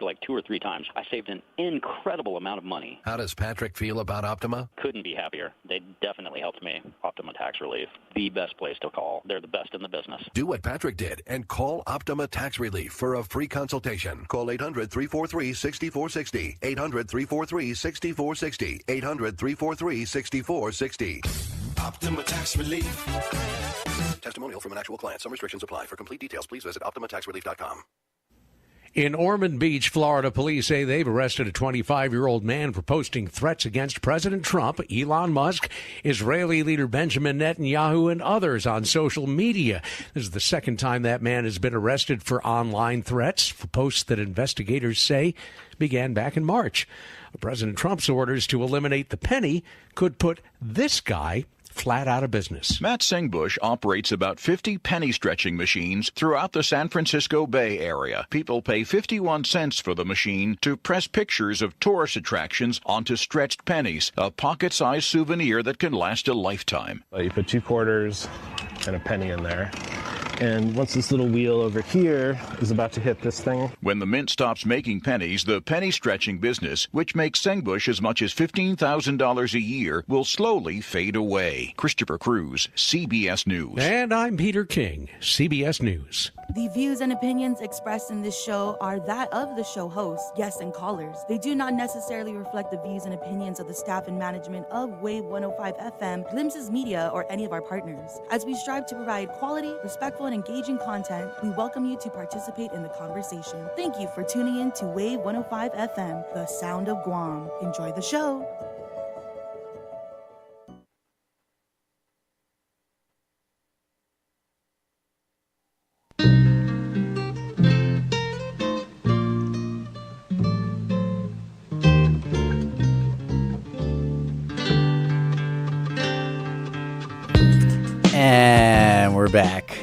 like 2 or 3 times. I saved an incredible amount of money. How does Patrick feel about Optima? Couldn't be happier. They definitely helped me. Optima Tax Relief, the best place to call. They're the best in the business. Do what Patrick did and call Optima Tax Relief for a free consultation. Call 800-343-6460. 800-343-6460. 800-343-6460. Optima Tax Relief. Testimonial from an actual client. Some restrictions apply. For complete details, please visit OptimaTaxRelief.com. In Ormond Beach, Florida, police say they've arrested a 25-year-old man for posting threats against President Trump, Elon Musk, Israeli leader Benjamin Netanyahu, and others on social media. This is the second time that man has been arrested for online threats for posts that investigators say began back in March. President Trump's orders to eliminate the penny could put this guy flat out of business. Matt Singbush operates about 50 penny stretching machines throughout the San Francisco Bay Area. People pay 51 cents for the machine to press pictures of tourist attractions onto stretched pennies, a pocket-sized souvenir that can last a lifetime. You put 2 quarters and a penny in there. And once this little wheel over here is about to hit this thing. When the mint stops making pennies, the penny stretching business, which makes Singbush as much as $15,000 a year, will slowly fade away. Christopher Cruz, CBS News. And I'm Peter King, CBS News. The views and opinions expressed in this show are that of the show hosts, guests, and callers. They do not necessarily reflect the views and opinions of the staff and management of Wave 105 FM, Glimpses Media, or any of our partners. As we strive to provide quality, respectful, and engaging content, we welcome you to participate in the conversation. Thank you for tuning in to Wave 105 FM, the sound of Guam. Enjoy the show. And we're back.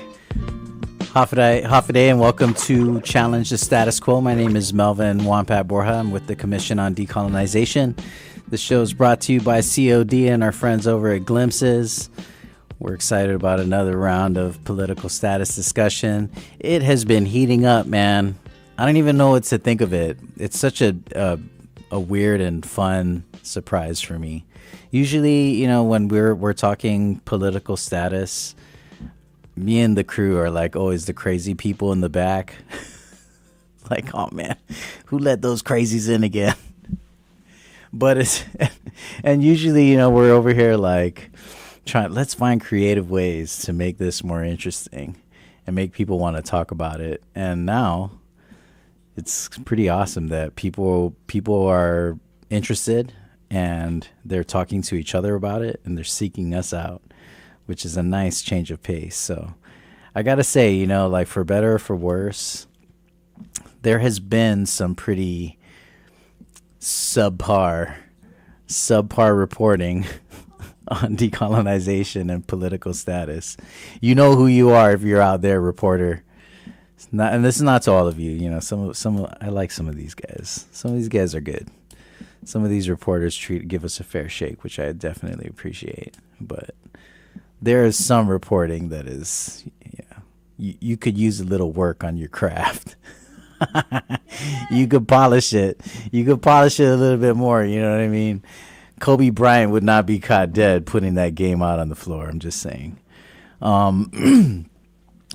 Half a day, and welcome to Challenge the Status Quo. My name is Melvin Wonpat Borja. I'm with the Commission on Decolonization. The show is brought to you by COD and our friends over at Glimpses. We're excited about another round of political status discussion. It has been heating up, man. I don't even know what to think of it. It's such a weird and fun surprise for me. Usually, you know, when we're talking political status, me and the crew are like always the crazy people in the back. Like, oh man, who let those crazies in again? But and usually, you know, we're over here like let's find creative ways to make this more interesting and make people want to talk about it. And now it's pretty awesome that people are interested and they're talking to each other about it and they're seeking us out, which is a nice change of pace. So I got to say, you know, like for better or for worse, there has been some pretty subpar reporting on decolonization and political status. You know who you are if you're out there, reporter. And this is not to all of you. You know, I like some of these guys. Some of these guys are good. Some of these reporters give us a fair shake, which I definitely appreciate. But there is some reporting that is, you could use a little work on your craft. You could polish it. You could polish it a little bit more. You know what I mean? Kobe Bryant would not be caught dead putting that game out on the floor. I'm just saying.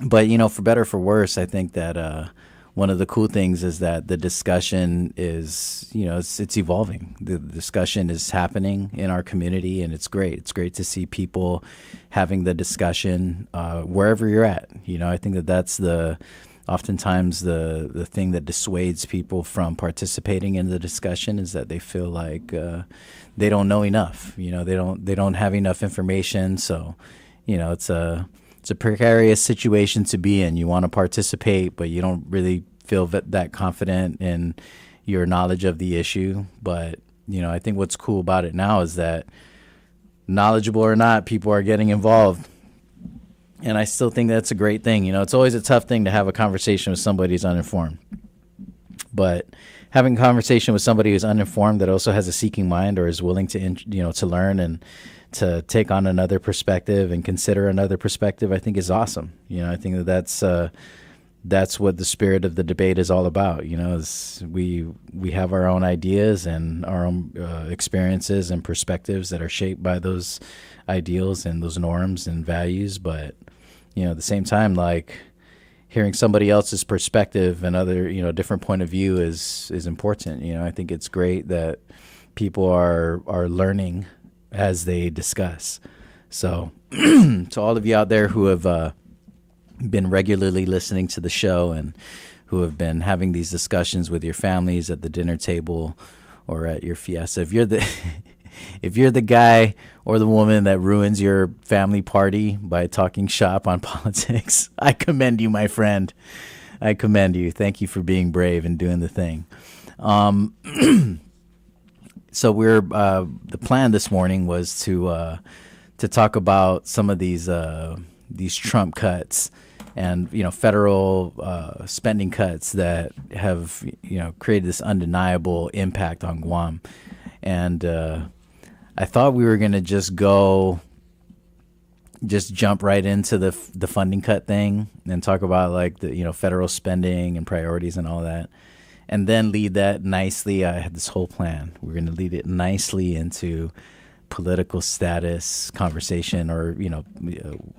But, you know, for better or for worse, I think that one of the cool things is that the discussion is, you know, it's evolving. The discussion is happening in our community, and it's great. It's great to see people having the discussion wherever you're at. You know, I think that that's oftentimes the thing that dissuades people from participating in the discussion is that they feel like they don't know enough. You know, they don't have enough information. So, you know, it's a precarious situation to be in. You want to participate, but you don't really feel that confident in your knowledge of the issue. But, you know, I think what's cool about it now is that, knowledgeable or not, people are getting involved. And I still think that's a great thing. You know, it's always a tough thing to have a conversation with somebody who's uninformed. But having a conversation with somebody who's uninformed that also has a seeking mind or is willing to, you know, to learn and to take on another perspective and consider another perspective, I think is awesome. You know, I think that's that's what the spirit of the debate is all about. You know, we have our own ideas and our own experiences and perspectives that are shaped by those ideals and those norms and values. But, you know, at the same time, like, hearing somebody else's perspective and other, you know, different point of view is important. You know, I think it's great that people are learning as they discuss. So to all of you out there who have been regularly listening to the show and who have been having these discussions with your families at the dinner table or at your fiesta, if you're the guy or the woman that ruins your family party by talking shop on politics, I commend you, my friend. I commend you. Thank you for being brave and doing the thing. So the plan this morning was to talk about some of these Trump cuts and, you know, federal spending cuts that have, you know, created this undeniable impact on Guam. And I thought we were going to just jump right into the funding cut thing and talk about, like, the, you know, federal spending and priorities and all that, and then lead that nicely. I had this whole plan. We're going to lead it nicely into political status conversation, or, you know,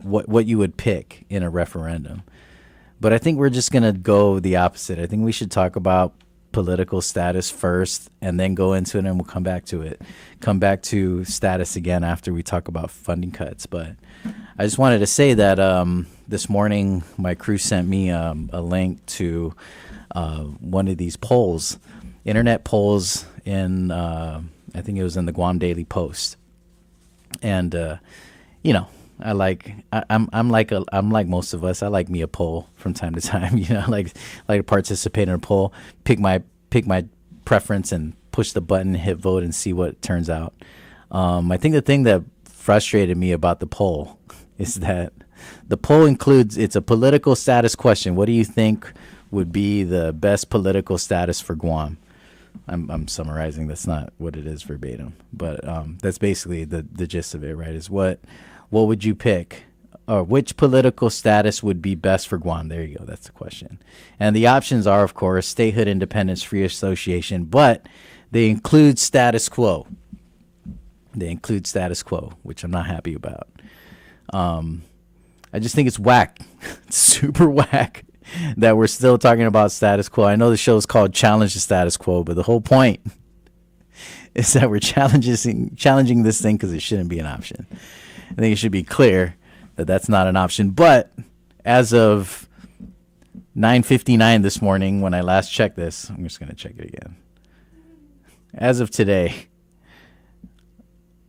what you would pick in a referendum. But I think we're just going to go the opposite. I think we should talk about political status first and then go into it, and we'll come back to it. Come back to status again after we talk about funding cuts. But I just wanted to say that this morning my crew sent me a link to one of these polls, internet polls in I think it was in the Guam Daily Post. And you know, I'm like most of us. I like me a poll from time to time. You know, I like to participate in a poll, pick my preference and push the button, hit vote, and see what turns out. I think the thing that frustrated me about the poll is that the poll includes, it's a political status question. What do you think would be the best political status for Guam? I'm summarizing. That's not what it is verbatim, but that's basically the gist of it, right? Is what would you pick, or which political status would be best for Guam? There you go. That's the question. And the options are, of course, statehood, independence, free association, but they include status quo. They include status quo, which I'm not happy about. I just think it's whack. It's super whack that we're still talking about status quo. I know the show is called Challenge the Status Quo, but the whole point is that we're challenging this thing because it shouldn't be an option. I think it should be clear that that's not an option. But as of 9:59 this morning, when I last checked this, I'm just going to check it again. As of today,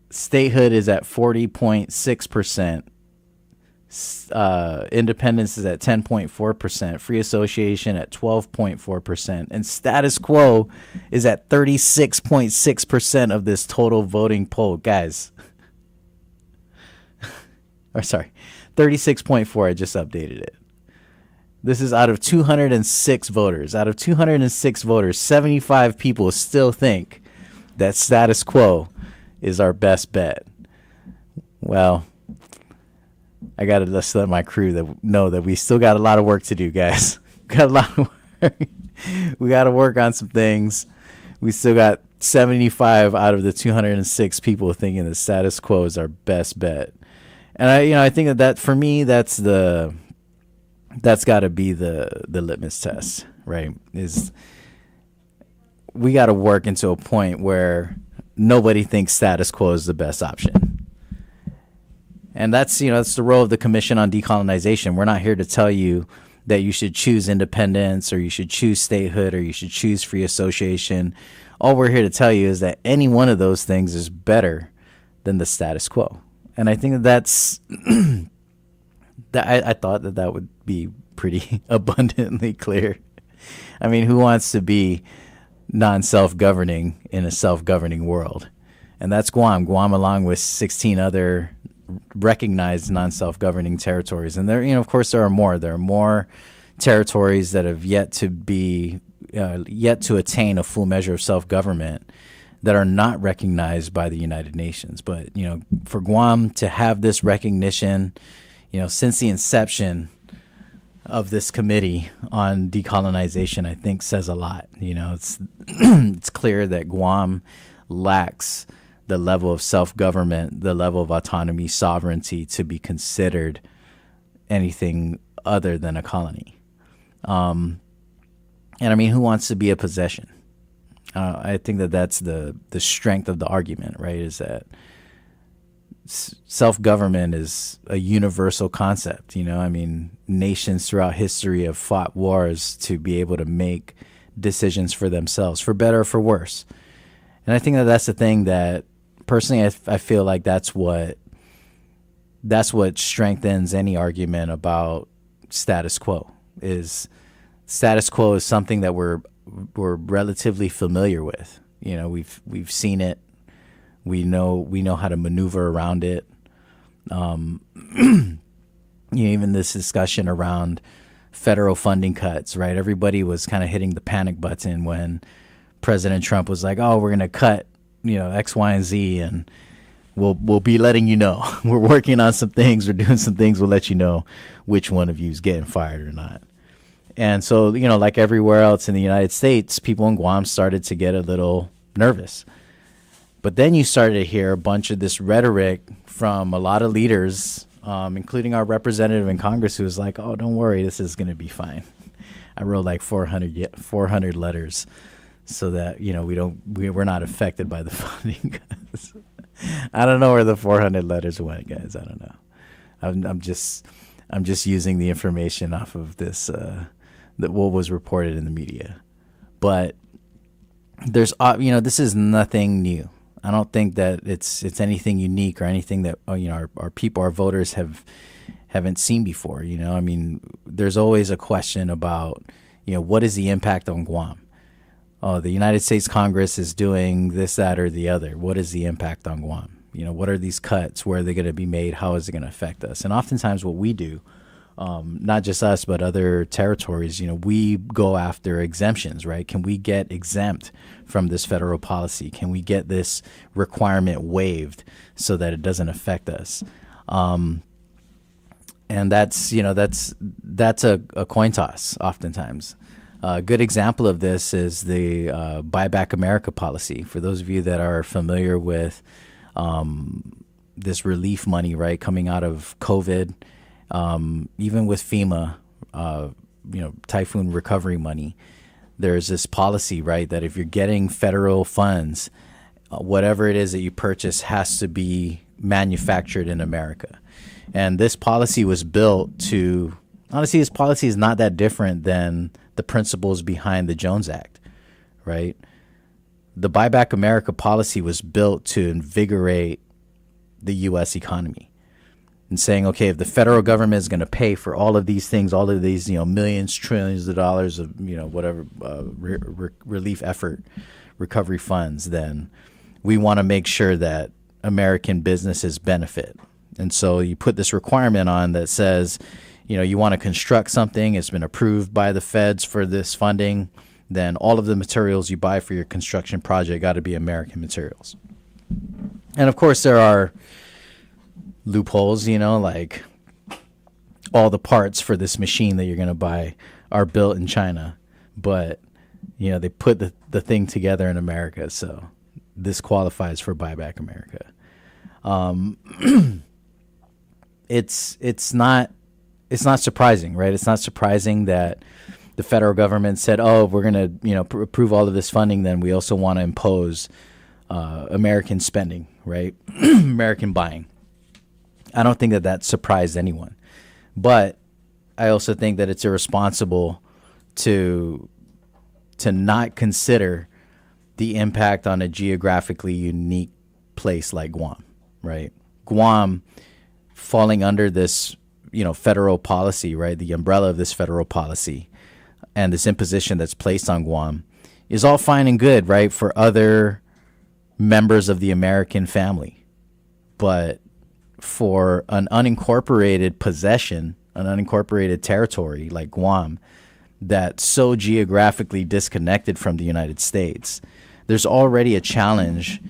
statehood is at 40.6%. Independence is at 10.4%, free association at 12.4%, and status quo is at 36.6% of this total voting poll. Guys, or sorry, 36.4. I just updated it. This is out of 206 voters. Out of 206 voters, 75 people still think that status quo is our best bet. Well, I got to just let my crew know that we still got a lot of work to do, guys. Got a lot of work. We got to work on some things. We still got 75 out of the 206 people thinking the status quo is our best bet. And I think that for me, that's got to be the litmus test, right? Is we got to work into a point where nobody thinks status quo is the best option. And that's the role of the Commission on Decolonization. We're not here to tell you that you should choose independence or you should choose statehood or you should choose free association. All we're here to tell you is that any one of those things is better than the status quo. And I think that's I thought that would be pretty abundantly clear. I mean, who wants to be non-self-governing in a self-governing world? And that's Guam. Guam, along with 16 other recognized non-self-governing territories. And there, of course, there are more. There are more territories that have yet to attain a full measure of self-government that are not recognized by the United Nations. But, for Guam to have this recognition, since the inception of this committee on decolonization, I think, says a lot. You know, it's it's clear that Guam lacks the level of self-government, the level of autonomy, sovereignty to be considered anything other than a colony. And I mean, who wants to be a possession? I think that that's the strength of the argument, right? Is that self-government is a universal concept. You know, I mean, nations throughout history have fought wars to be able to make decisions for themselves, for better or for worse. And I think that that's the thing that, personally, I feel like that's what strengthens any argument about status quo. Is status quo is something that we're relatively familiar with. You know, we've seen it. We know how to maneuver around it. Even this discussion around federal funding cuts, right? Everybody was kind of hitting the panic button when President Trump was like, "Oh, we're going to cut, X, Y, and Z, and we'll be letting you know. We're working on some things. We're doing some things. We'll let you know which one of you is getting fired or not." And so, like everywhere else in the United States, people in Guam started to get a little nervous. But then you started to hear a bunch of this rhetoric from a lot of leaders, including our representative in Congress, who was like, "Oh, don't worry, this is going to be fine." I wrote like 400 letters so that we're not affected by the funding cuts. I don't know where the 400 letters went, guys. I don't know. I'm just using the information off of this what was reported in the media. But there's this is nothing new. I don't think that it's anything unique or anything that our people, our voters haven't seen before. I mean, there's always a question about what is the impact on Guam. Oh, the United States Congress is doing this, that, or the other. What is the impact on Guam? What are these cuts? Where are they going to be made? How is it going to affect us? And oftentimes what we do, not just us, but other territories, we go after exemptions, right? Can we get exempt from this federal policy? Can we get this requirement waived so that it doesn't affect us? And that's a coin toss oftentimes. A good example of this is the Buy Back America policy. For those of you that are familiar with this relief money, right, coming out of COVID, even with FEMA, typhoon recovery money, there's this policy, right, that if you're getting federal funds, whatever it is that you purchase has to be manufactured in America. And this policy was built to, honestly, this policy is not that different than the principles behind the Jones Act, right? The Buy Back America policy was built to invigorate the U.S. economy and saying, okay, if the federal government is going to pay for all of these things, all of these, millions, trillions of dollars of, whatever relief effort, recovery funds, then we want to make sure that American businesses benefit. And so you put this requirement on that says, you want to construct something, it's been approved by the feds for this funding, then all of the materials you buy for your construction project got to be American materials. And of course there are loopholes, like all the parts for this machine that you're going to buy are built in China, but they put the thing together in America, so this qualifies for Buy Back America. It's not surprising, right? It's not surprising that the federal government said, "Oh, we're going to, approve all of this funding. Then we also want to impose American spending, right? American buying." I don't think that surprised anyone, but I also think that it's irresponsible to not consider the impact on a geographically unique place like Guam, right? Guam falling under this federal policy, right? The umbrella of this federal policy and this imposition that's placed on Guam is all fine and good, right, for other members of the American family. But for an unincorporated possession, an unincorporated territory like Guam that's so geographically disconnected from the United States, there's already a challenge,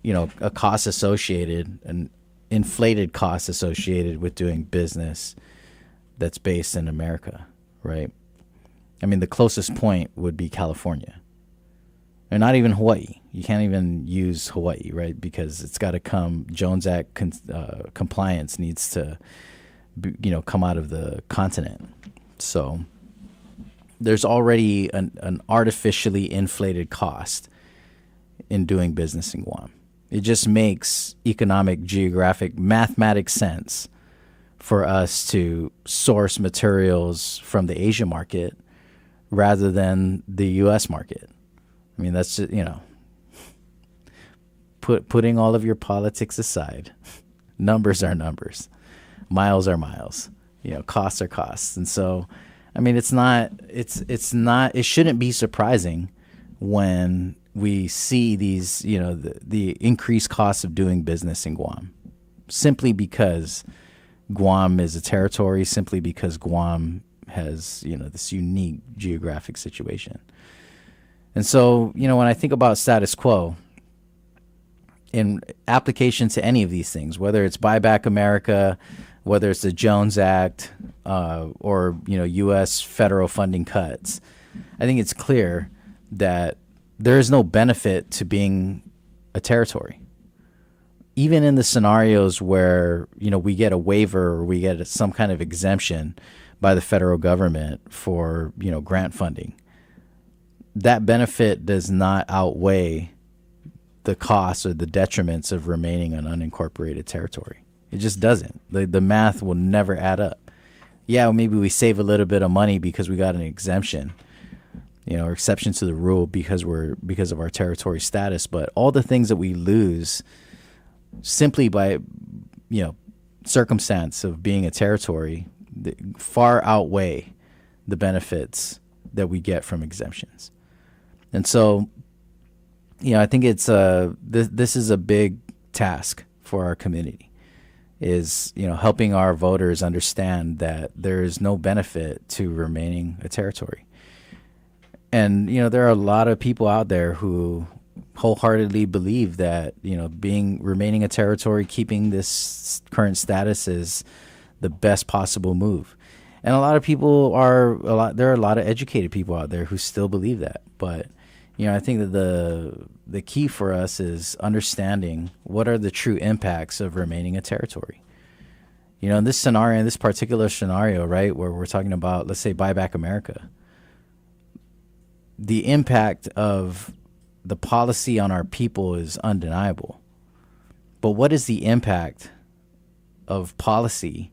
a cost associated, an inflated cost associated with doing business that's based in America. right? I mean, the closest point would be California. And not even Hawaii. You can't even use Hawaii, right? Because it's got to come, Jones Act compliance needs to, come out of the continent. So there's already an artificially inflated cost in doing business in Guam. It just makes economic, geographic, mathematic sense for us to source materials from the Asia market rather than the U.S. market. I mean, that's, putting all of your politics aside, numbers are numbers, miles are miles, costs are costs. And so, I mean, it shouldn't be surprising when we see these, the increased costs of doing business in Guam, simply because Guam is a territory, simply because Guam has, this unique geographic situation. And so, when I think about status quo in application to any of these things, whether it's Buy Back America, whether it's the Jones Act, or, U.S. federal funding cuts, I think it's clear that there is no benefit to being a territory. Even in the scenarios where, we get a waiver or we get some kind of exemption by the federal government for, grant funding, that benefit does not outweigh the costs or the detriments of remaining an unincorporated territory. It just doesn't. The math will never add up. Yeah, maybe we save a little bit of money because we got an exemption, or exception to the rule because of our territory status, but all the things that we lose simply by, circumstance of being a territory far outweigh the benefits that we get from exemptions. And so, I think it's this is a big task for our community, is, helping our voters understand that there is no benefit to remaining a territory. And, there are a lot of people out there who wholeheartedly believe that, remaining a territory, keeping this current status is the best possible move. And a lot of people there are a lot of educated people out there who still believe that. But, I think that the key for us is understanding what are the true impacts of remaining a territory. In this scenario, in this particular scenario, right, where we're talking about, let's say, Buy Back America, the impact of the policy on our people is undeniable. But what is the impact of policy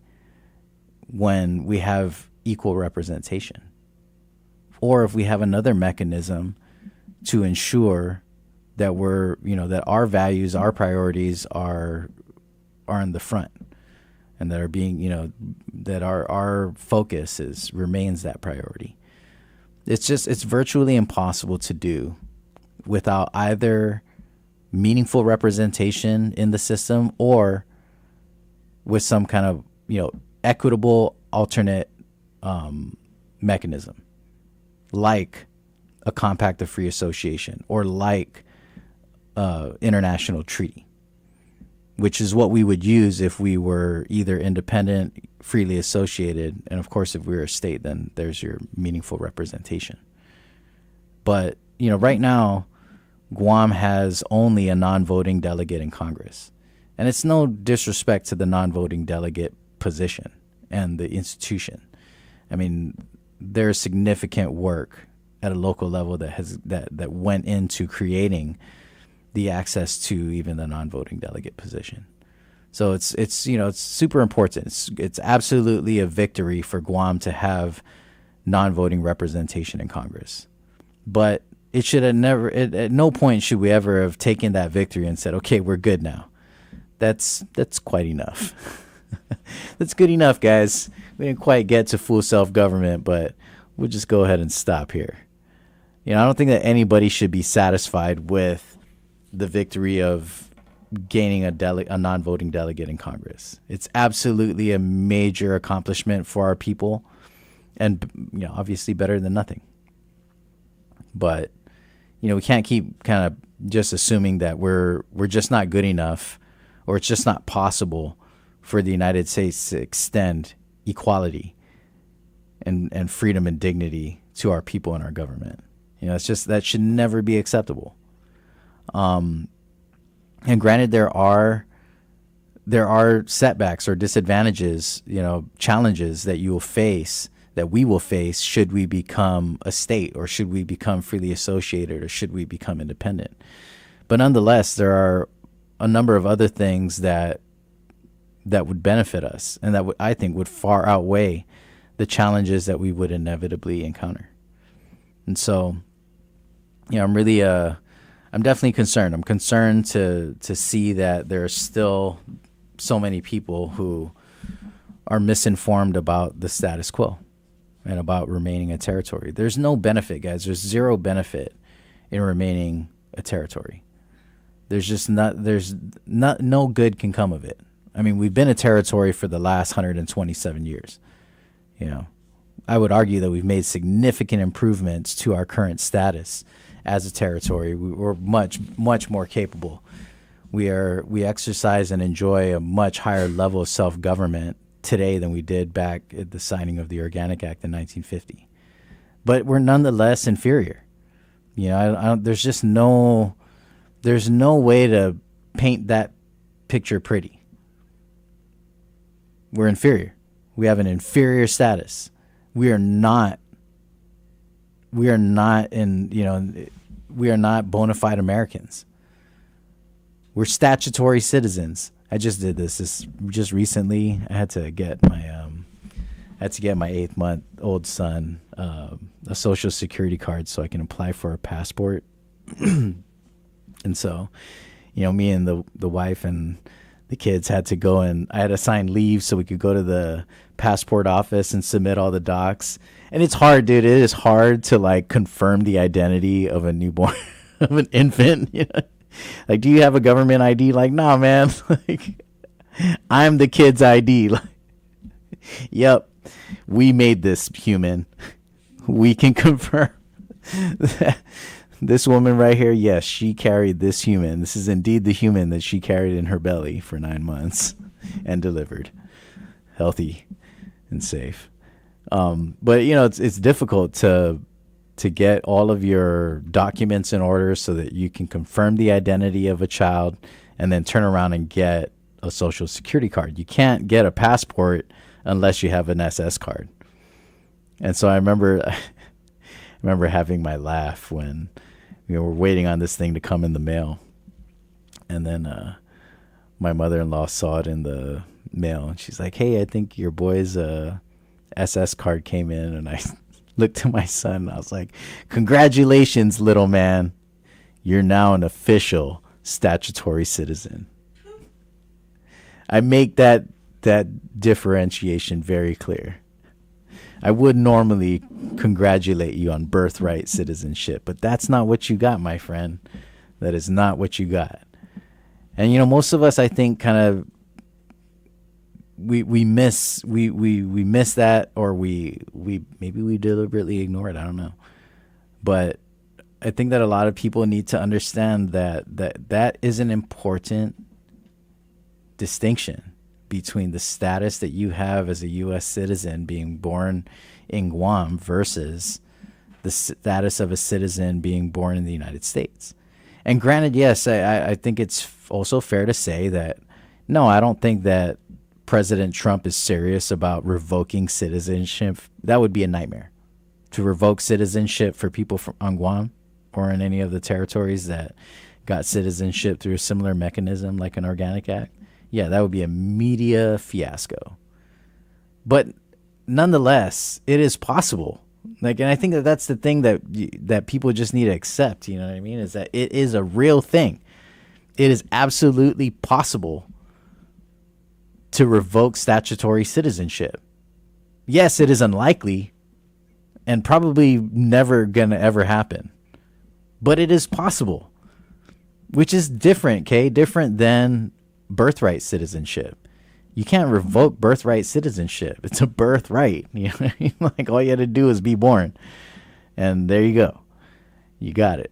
when we have equal representation? Or if we have another mechanism to ensure that that our values, our priorities are in the front, and that are being, that our focus remains that priority. It's virtually impossible to do without either meaningful representation in the system or with some kind of, equitable alternate mechanism, like a compact of free association or like international treaty, which is what we would use if we were either independent, freely associated, and of course, if we were a state, then there's your meaningful representation. But, right now, Guam has only a non-voting delegate in Congress. And it's no disrespect to the non-voting delegate position and the institution. I mean, there's significant work at a local level that went into creating the access to even the non-voting delegate position. So it's super important. It's absolutely a victory for Guam to have non-voting representation in Congress. But it should have never, at no point should we ever have taken that victory and said, okay, we're good now. That's quite enough. That's good enough, guys. We didn't quite get to full self-government, but we'll just go ahead and stop here. I don't think that anybody should be satisfied with the victory of gaining a non-voting delegate in Congress. It's absolutely a major accomplishment for our people, and obviously better than nothing. But we can't keep kind of just assuming that we're just not good enough, or it's just not possible for the United States to extend equality and freedom and dignity to our people and our government. It's just that should never be acceptable. And granted, there are setbacks or disadvantages, challenges that you will face, that we will face, should we become a state, or should we become freely associated, or should we become independent. But nonetheless, there are a number of other things that would benefit us, and that I think would far outweigh the challenges that we would inevitably encounter. And so, I'm definitely concerned. I'm concerned to see that there are still so many people who are misinformed about the status quo and about remaining a territory. There's no benefit, guys. There's zero benefit in remaining a territory. No good can come of it. I mean, we've been a territory for the last 127 years. I would argue that we've made significant improvements to our current status as a territory. We're much, much more capable. We exercise and enjoy a much higher level of self-government today than we did back at the signing of the Organic Act in 1950. But we're nonetheless inferior. There's no way to paint that picture pretty. We're inferior. We have an inferior status. We are not bona fide Americans. We're statutory citizens. I just did this just recently. I had to get my 8-month-old son a social security card so I can apply for a passport. And so, me and the wife and the kids had to go, and I had to sign leave so we could go to the passport office and submit all the docs. And it's hard, dude. It is hard to confirm the identity of a newborn, of an infant. Like, do you have a government ID? Like, nah, man. I'm the kid's ID. Yep, we made this human. We can confirm that this woman right here, yes, she carried this human. This is indeed the human that she carried in her belly for 9 months and delivered, healthy and safe. But it's difficult to get all of your documents in order so that you can confirm the identity of a child and then turn around and get a social security card. You can't get a passport unless you have an SS card. And so I remember having my laugh when we're waiting on this thing to come in the mail. And then my mother-in-law saw it in the mail, and she's like, "Hey, I think your boy's SS card came in." And I looked at my son, and I was like, "Congratulations, little man. You're now an official statutory citizen." I make that differentiation very clear. I would normally congratulate you on birthright citizenship, but that's not what you got, my friend. That is not what you got. And most of us, I think, kind of we miss that, or we maybe we deliberately ignore it. I don't know, but I think that a lot of people need to understand that is an important distinction between the status that you have as a U.S. citizen being born in Guam versus the status of a citizen being born in the United States. And granted, yes, I think it's also fair to say that, no, I don't think that President Trump is serious about revoking citizenship. That would be a nightmare. To revoke citizenship for people on Guam or in any of the territories that got citizenship through a similar mechanism like an Organic Act. Yeah, that would be a media fiasco. But nonetheless, it is possible. And I think that's the thing that people just need to accept, you know what I mean, is that it is a real thing. It is absolutely possible to revoke statutory citizenship. Yes, it is unlikely and probably never going to ever happen. But it is possible, which is different, okay? Different than birthright citizenship. You can't revoke birthright citizenship. It's a birthright. You know what I mean? Like, all you had to do is be born. And there you go. You got it.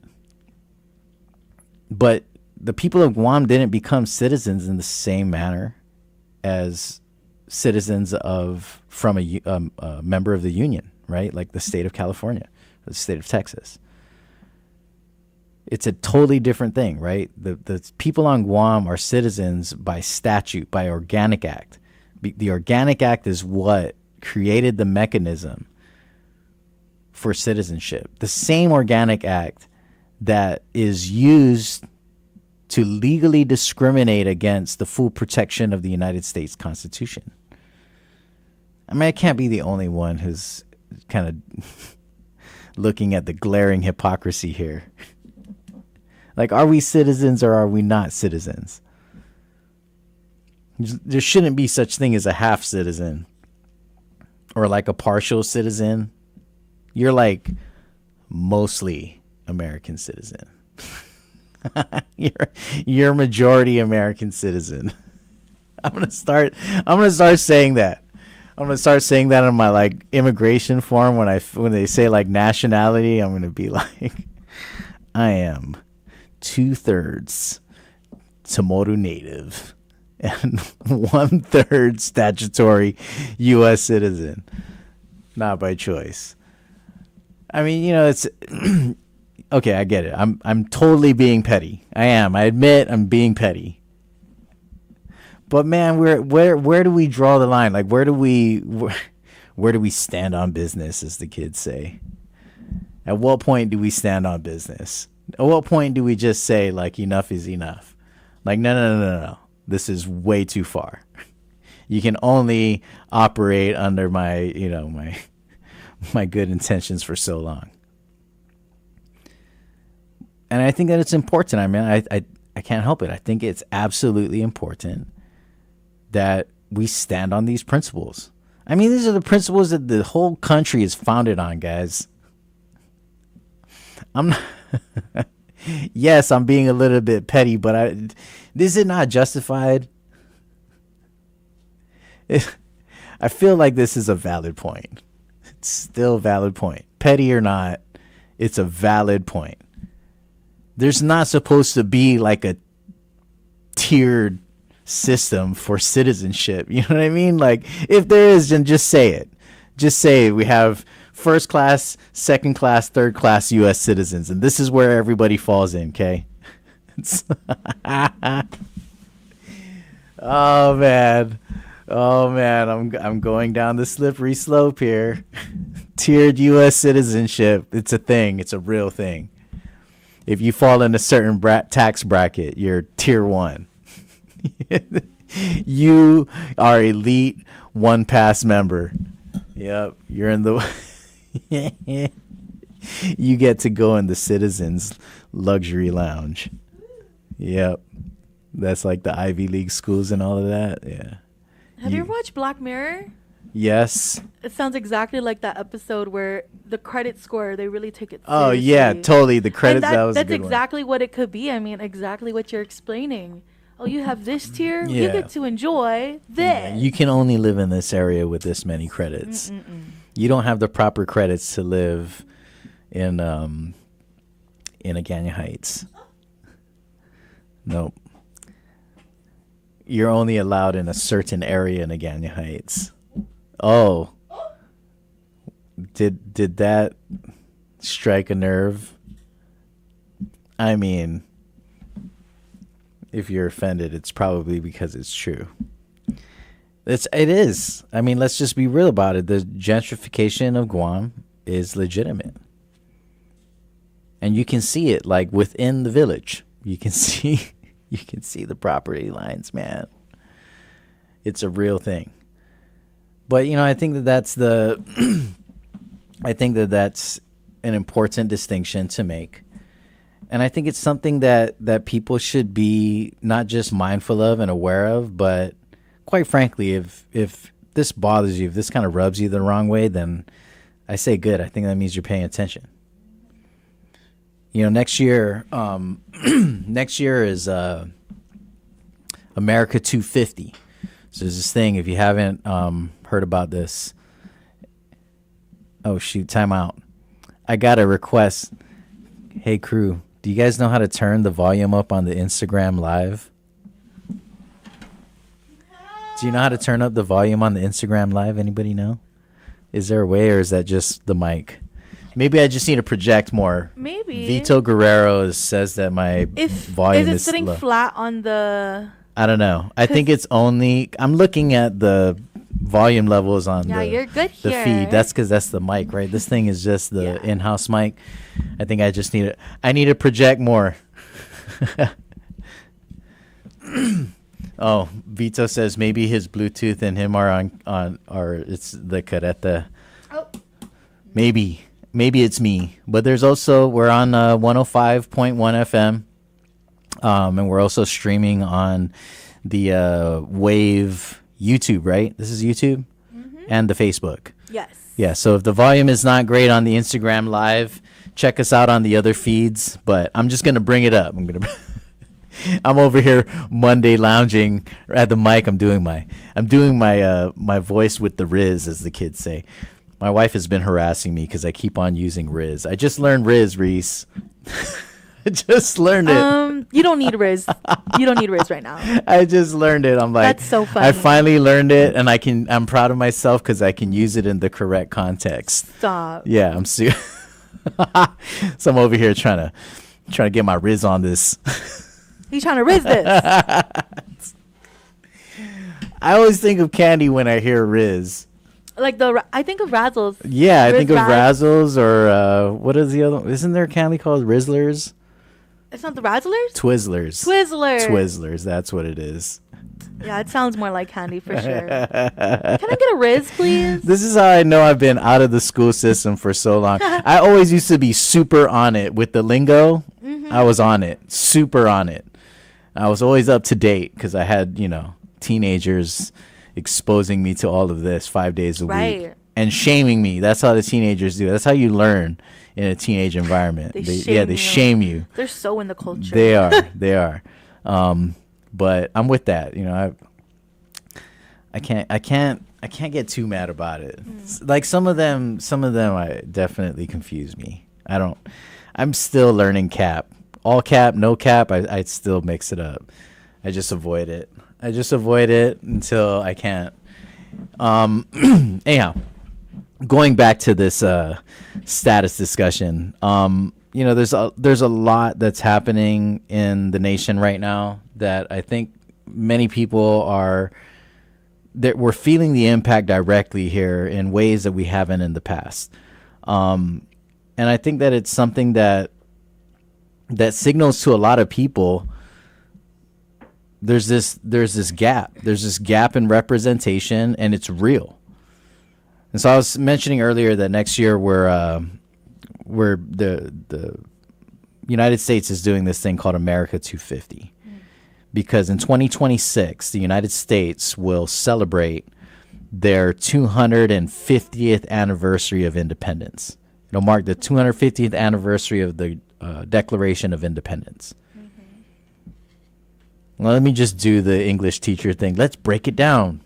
But the people of Guam didn't become citizens in the same manner as citizens from a member of the union, right? Like the state of California, or the state of Texas. It's a totally different thing, right? The people on Guam are citizens by statute, by Organic Act. The Organic Act is what created the mechanism for citizenship. The same Organic Act that is used to legally discriminate against the full protection of the United States Constitution. I mean, I can't be the only one who's kind of looking at the glaring hypocrisy here. Like, are we citizens or are we not citizens? There shouldn't be such thing as a half citizen or like a partial citizen. You're like mostly American citizen. you're majority American citizen. I'm gonna start saying that. I'm gonna start saying that on my like immigration form when they say like nationality. I'm gonna be like, I am 2/3 Tomoru native and 1/3 statutory U.S. citizen, not by choice. I mean, it's okay. I get it. I'm totally being petty. I am. I admit I'm being petty. But man, where do we draw the line? Like, where do we stand on business, as the kids say? At what point do we stand on business? At what point do we just say, like, enough is enough? Like, no. This is way too far. You can only operate under my good intentions for so long. And I think that it's important. I mean, I can't help it. I think it's absolutely important that we stand on these principles. I mean, these are the principles that the whole country is founded on, guys. I'm not yes, I'm being a little bit petty, but this is not justified. I feel like this is a valid point. It's still a valid point. Petty or not, it's a valid point. There's not supposed to be like a tiered system for citizenship. You know what I mean? Like, if there is, then just say it. Just say we have first class, second class, third class U.S. citizens, and this is where everybody falls in. Okay. Oh man, I'm going down the slippery slope here. Tiered U.S. citizenship. It's a thing. It's a real thing. If you fall in a certain tax bracket, you're tier 1. You are elite Wonpat member. Yep, you're in the. You get to go in the citizens luxury lounge. Yep, that's like the Ivy League schools and all of that. Yeah. Have you ever watched Black Mirror? Yes. It sounds exactly like that episode where the credit score, they really take it seriously. Oh yeah, totally. The credits, that's exactly what it could be. I mean, exactly what you're explaining. Oh, you have this tier? Yeah. You get to enjoy this. Yeah, you can only live in this area with this many credits. You don't have the proper credits to live in Agana Heights. Nope. You're only allowed in a certain area in Agana Heights. Oh. Did that strike a nerve? I mean, if you're offended, it's probably because it's true. It is. I mean, let's just be real about it. The gentrification of Guam is legitimate. And you can see it like within the village. You can see the property lines, man. It's a real thing. But I think that's I think that's an important distinction to make. And I think it's something that people should be not just mindful of and aware of, but quite frankly, if this bothers you, if this kind of rubs you the wrong way, then I say good. I think that means you're paying attention. Next year is America 250. So there's this thing, if you haven't heard about this. Oh, shoot, time out. I got a request. Hey, crew, do you guys know how to turn the volume up on the Instagram live? Do you know how to turn up the volume on the Instagram Live? Anybody know? Is there a way, or is that just the mic? Maybe I just need to project more. Maybe. Vito Guerrero says that my volume is sitting low. flat on the... I don't know. I think it's only... I'm looking at the volume levels on you're good the here. feed. That's because that's the mic, right? This thing is just the in-house mic. I think I just need I need to project more. Oh, Vito says maybe his Bluetooth and him are it's the Careta. Oh. Maybe it's me, but there's also, we're on 105.1 FM, and we're also streaming on the Wave YouTube, right? This is YouTube and the Facebook. Yes. Yeah, so if the volume is not great on the Instagram Live, check us out on the other feeds, but I'm just going to bring it up. I'm over here Monday lounging at the mic. I'm doing my my voice with the Riz, as the kids say. My wife has been harassing me because I keep on using Riz. I just learned Riz, Reese. I just learned it. You don't need Riz. You don't need Riz right now. I just learned it. I'm like, that's so funny. I finally learned it, and I'm proud of myself because I can use it in the correct context. Stop. Yeah, I'm so I'm over here trying to get my Riz on this. You trying to Riz this? I always think of candy when I hear Riz. Like I think of Razzles. Yeah, I Riz think of Raz. Razzles, or what is the other one? Isn't there a candy called Rizzlers? It's not the Razzlers? Twizzlers, that's what it is. Yeah, it sounds more like candy for sure. Can I get a Riz, please? This is how I know I've been out of the school system for so long. I always used to be super on it with the lingo. I was on it, super on it. I was always up to date because I had, teenagers exposing me to all of this 5 days a week and shaming me. That's how the teenagers do. That's how you learn in a teenage environment. They shame you. They're so in the culture. They are. But I'm with that. I can't get too mad about it. Like some of them I definitely confuse me. I'm still learning cap. All cap, no cap, I still mix it up. I just avoid it. Until I can't. Anyhow, going back to this status discussion, there's a lot that's happening in the nation right now that I think many people we're feeling the impact directly here in ways that we haven't in the past. And I think that it's something that signals to a lot of people there's this gap in representation, and it's real. And so I was mentioning earlier that next year we're the United States is doing this thing called America 250, because in 2026 the United States will celebrate their 250th anniversary of independence. It'll mark the 250th anniversary of the Declaration of Independence. Well, let me just do the English teacher thing. Let's break it down,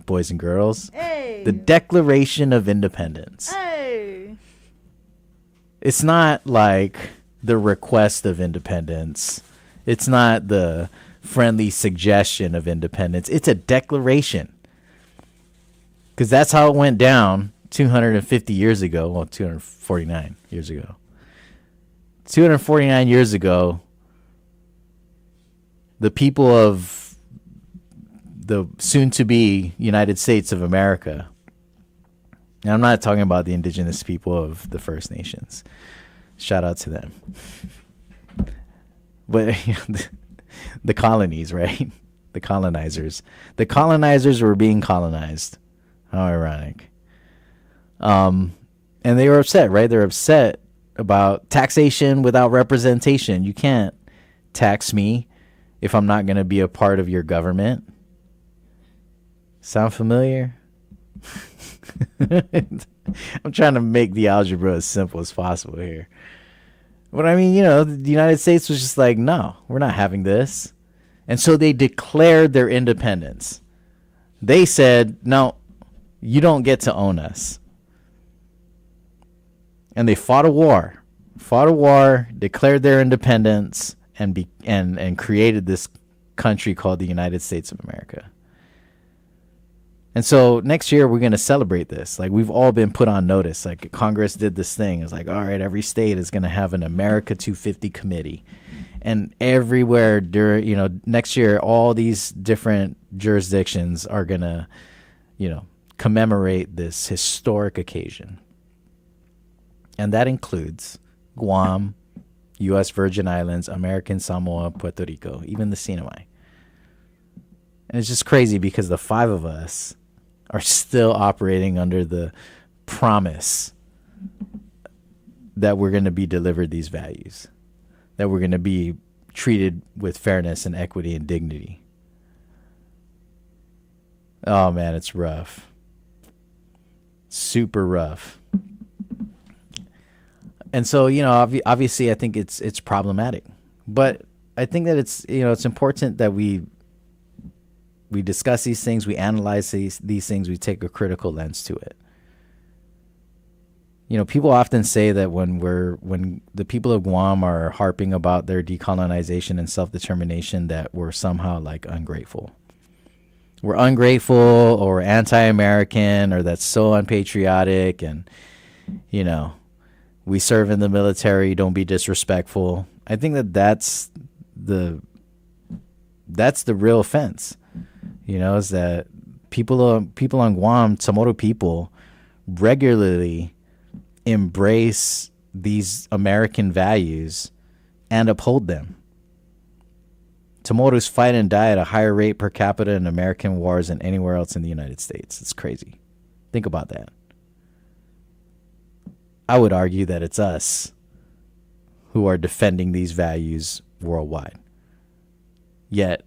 boys and girls. Hey. The Declaration of Independence. Hey. It's not like the request of independence. It's not the friendly suggestion of independence. It's a declaration. Because that's how it went down 250 years ago. Well, 249 years ago. 249 years ago, the people of the soon-to-be United States of America, and I'm not talking about the indigenous people of the First Nations. Shout out to them. But the colonies, right? The colonizers. The colonizers were being colonized. How ironic. And they were upset, right? They're upset about taxation without representation. You can't tax me if I'm not going to be a part of your government. Sound familiar? I'm trying to make the algebra as simple as possible here. But I mean, the United States was just like, no, we're not having this. And so they declared their independence. They said, no, you don't get to own us. And they fought a war, declared their independence, and created this country called the United States of America. And so next year we're going to celebrate this. Like, we've all been put on notice. Like, Congress did this thing. It's like, all right, every state is going to have an America 250 committee. And everywhere during, next year, all these different jurisdictions are going to, commemorate this historic occasion. And that includes Guam, U.S. Virgin Islands, American Samoa, Puerto Rico, even the Sinai. And it's just crazy because the 5 of us are still operating under the promise that we're going to be delivered these values, that we're going to be treated with fairness and equity and dignity. Oh, man, it's rough. Super rough. And so, obviously I think it's problematic. But I think that it's important that we discuss these things, we analyze these things, we take a critical lens to it. People often say that when the people of Guam are harping about their decolonization and self-determination, that we're somehow like ungrateful. We're ungrateful or anti-American, or that's so unpatriotic, and we serve in the military, don't be disrespectful. I think that's the real offense. Is that people on Guam, Chamorro people, regularly embrace these American values and uphold them. Chamorros fight and die at a higher rate per capita in American wars than anywhere else in the United States. It's crazy. Think about that. I would argue that it's us who are defending these values worldwide. Yet,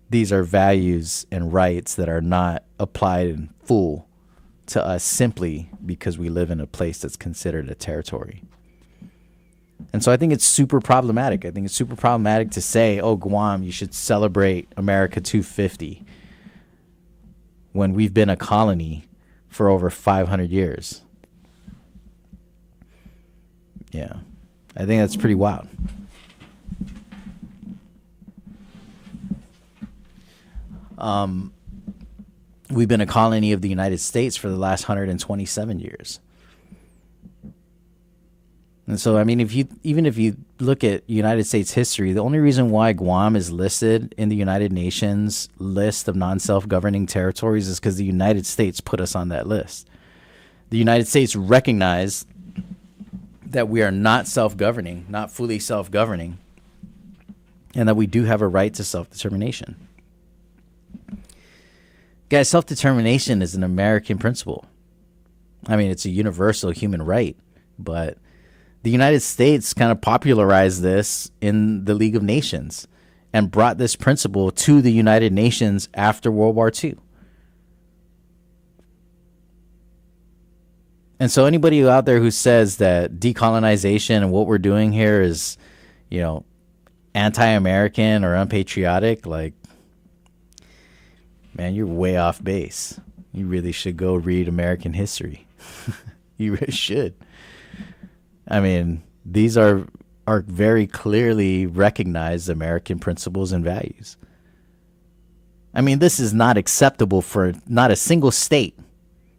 these are values and rights that are not applied in full to us simply because we live in a place that's considered a territory. And so I think it's super problematic. I think it's super problematic to say, oh, Guam, you should celebrate America 250 when we've been a colony for over 500 years. Yeah, I think that's pretty wild. We've been a colony of the United States for the last 127 years. And so, I mean, even if you look at United States history, the only reason why Guam is listed in the United Nations list of non-self-governing territories is because the United States put us on that list. The United States recognized that we are not self-governing, not fully self-governing, and that we do have a right to self-determination. Guys, self-determination is an American principle. I mean, it's a universal human right, but the United States kind of popularized this in the League of Nations and brought this principle to the United Nations after World War II. And so anybody out there who says that decolonization and what we're doing here is, anti-American or unpatriotic, like, man, you're way off base. You really should go read American history. You really should. I mean, these are very clearly recognized American principles and values. I mean, this is not acceptable for not a single state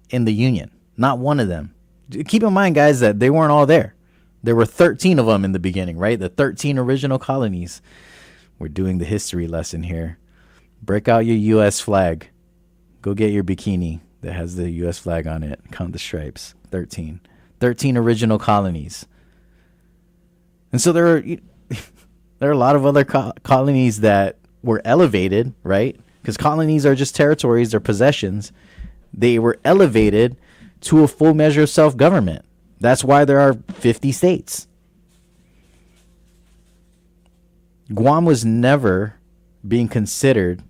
in the Union. Not one of them. Keep in mind, guys, that they weren't all there. There were 13 of them in the beginning, right? The 13 original colonies. We're doing the history lesson here. Break out your U.S. flag. Go get your bikini that has the U.S. flag on it. Count the stripes. 13. 13 original colonies. And so there are a lot of other colonies that were elevated, right? Because colonies are just territories, they're possessions. They were elevated to a full measure of self-government. That's why there are 50 states. Guam was never being considered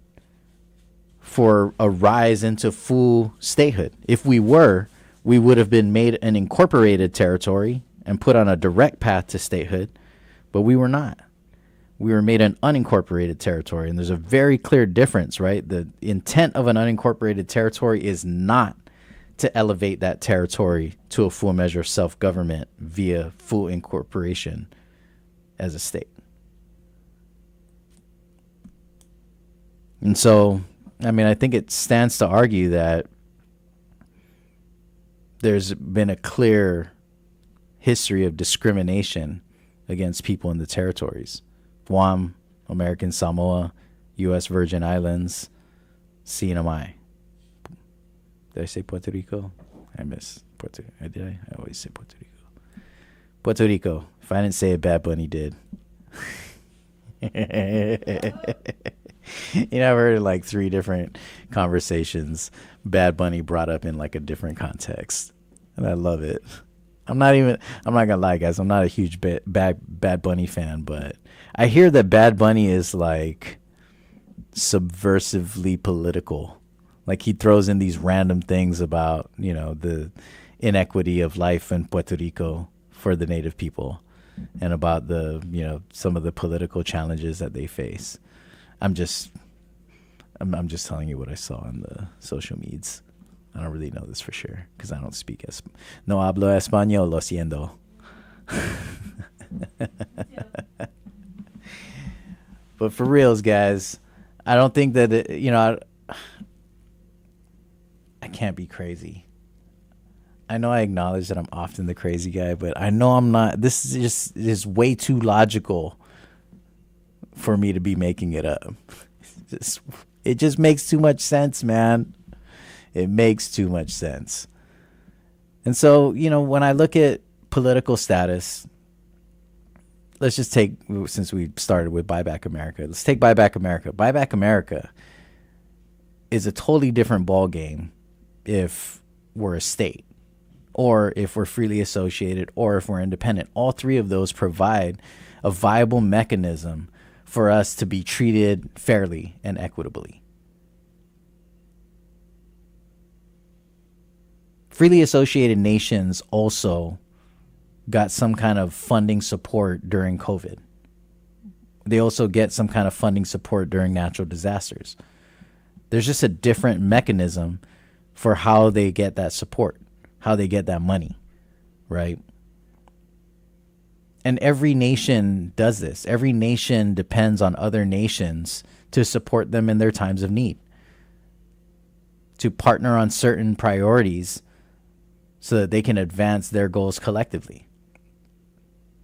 for a rise into full statehood. If we were, we would have been made an incorporated territory and put on a direct path to statehood, but we were not. We were made an unincorporated territory, and there's a very clear difference, right? The intent of an unincorporated territory is not to elevate that territory to a full measure of self-government via full incorporation as a state. And so I mean, I think it stands to argue that there's been a clear history of discrimination against people in the territories. Guam, American Samoa, U.S. Virgin Islands, CNMI. Did I say Puerto Rico? I miss Puerto Rico. Did I? I always say Puerto Rico. Puerto Rico. If I didn't say it, Bad Bunny did. You know, I've heard like 3 different conversations Bad Bunny brought up in like a different context. And I love it. I'm not gonna lie, guys. I'm not a huge Bad Bunny fan, but I hear that Bad Bunny is like subversively political. Like he throws in these random things about, you know, the inequity of life in Puerto Rico for the native people and about the, you know, some of the political challenges that they face. I'm just telling you what I saw on the social medias. I don't really know this for sure because I don't speak no hablo español, lo siento. But for reals, guys, I don't think that I can't be crazy. I know I acknowledge that I'm often the crazy guy, but I know I'm not. This is just way too logical for me to be making it up. It just makes too much sense, man. It makes too much sense. And so, you know, when I look at political status, let's just take, since we started with Buy Back America, let's take Buy Back America. Buy Back America is a totally different ball game if we're a state, or if we're freely associated, or if we're independent. All 3 of those provide a viable mechanism for us to be treated fairly and equitably. Freely associated nations also got some kind of funding support during COVID. They also get some kind of funding support during natural disasters. There's just a different mechanism for how they get that support, how they get that money, right? And every nation does this. Every nation depends on other nations to support them in their times of need, to partner on certain priorities so that they can advance their goals collectively.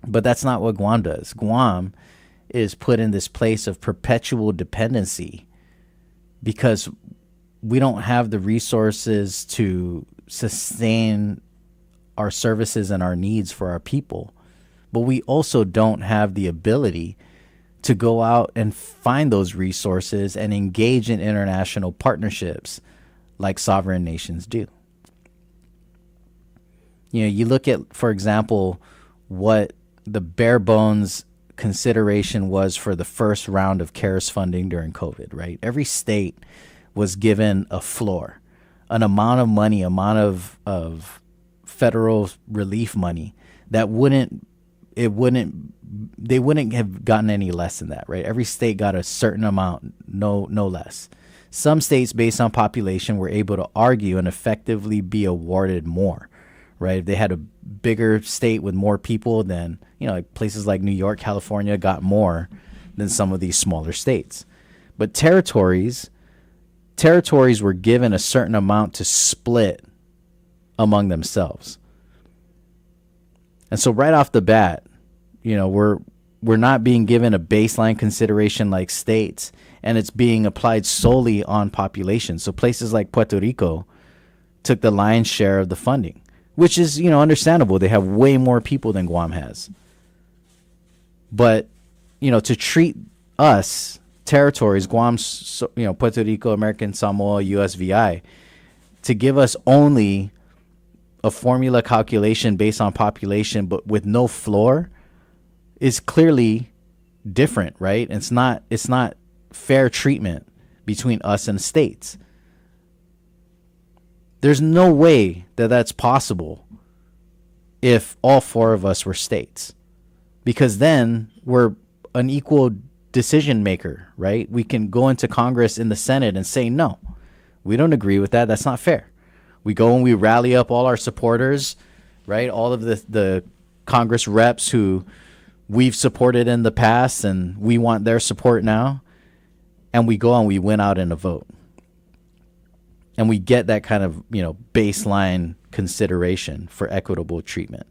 But that's not what Guam does. Guam is put in this place of perpetual dependency because we don't have the resources to sustain our services and our needs for our people. But we also don't have the ability to go out and find those resources and engage in international partnerships like sovereign nations do. You know, you look at, for example, what the bare bones consideration was for the first round of CARES funding during COVID, right? Every state was given a floor, an amount of money, of federal relief money that they wouldn't have gotten any less than that, right? Every state got a certain amount, no less. Some states, based on population, were able to argue and effectively be awarded more, right? If they had a bigger state with more people, then, you know, like places like New York, California got more than some of these smaller states. But territories were given a certain amount to split among themselves. And so right off the bat, you know, we're not being given a baseline consideration like states, and it's being applied solely on population. So places like Puerto Rico took the lion's share of the funding, which is, you know, understandable. They have way more people than Guam has. But, you know, to treat us, territories, Guam, you know, Puerto Rico, American Samoa, USVI, to give us only a formula calculation based on population, but with no floor, is clearly different, right? It's not fair treatment between us and states. There's no way that that's possible if all 4 of us were states, because then we're an equal decision maker, right? We can go into Congress in the Senate and say, no, we don't agree with that. That's not fair. We go and we rally up all our supporters, right? All of the Congress reps who we've supported in the past and we want their support now. And we go and we win out in a vote. And we get that kind of, baseline consideration for equitable treatment.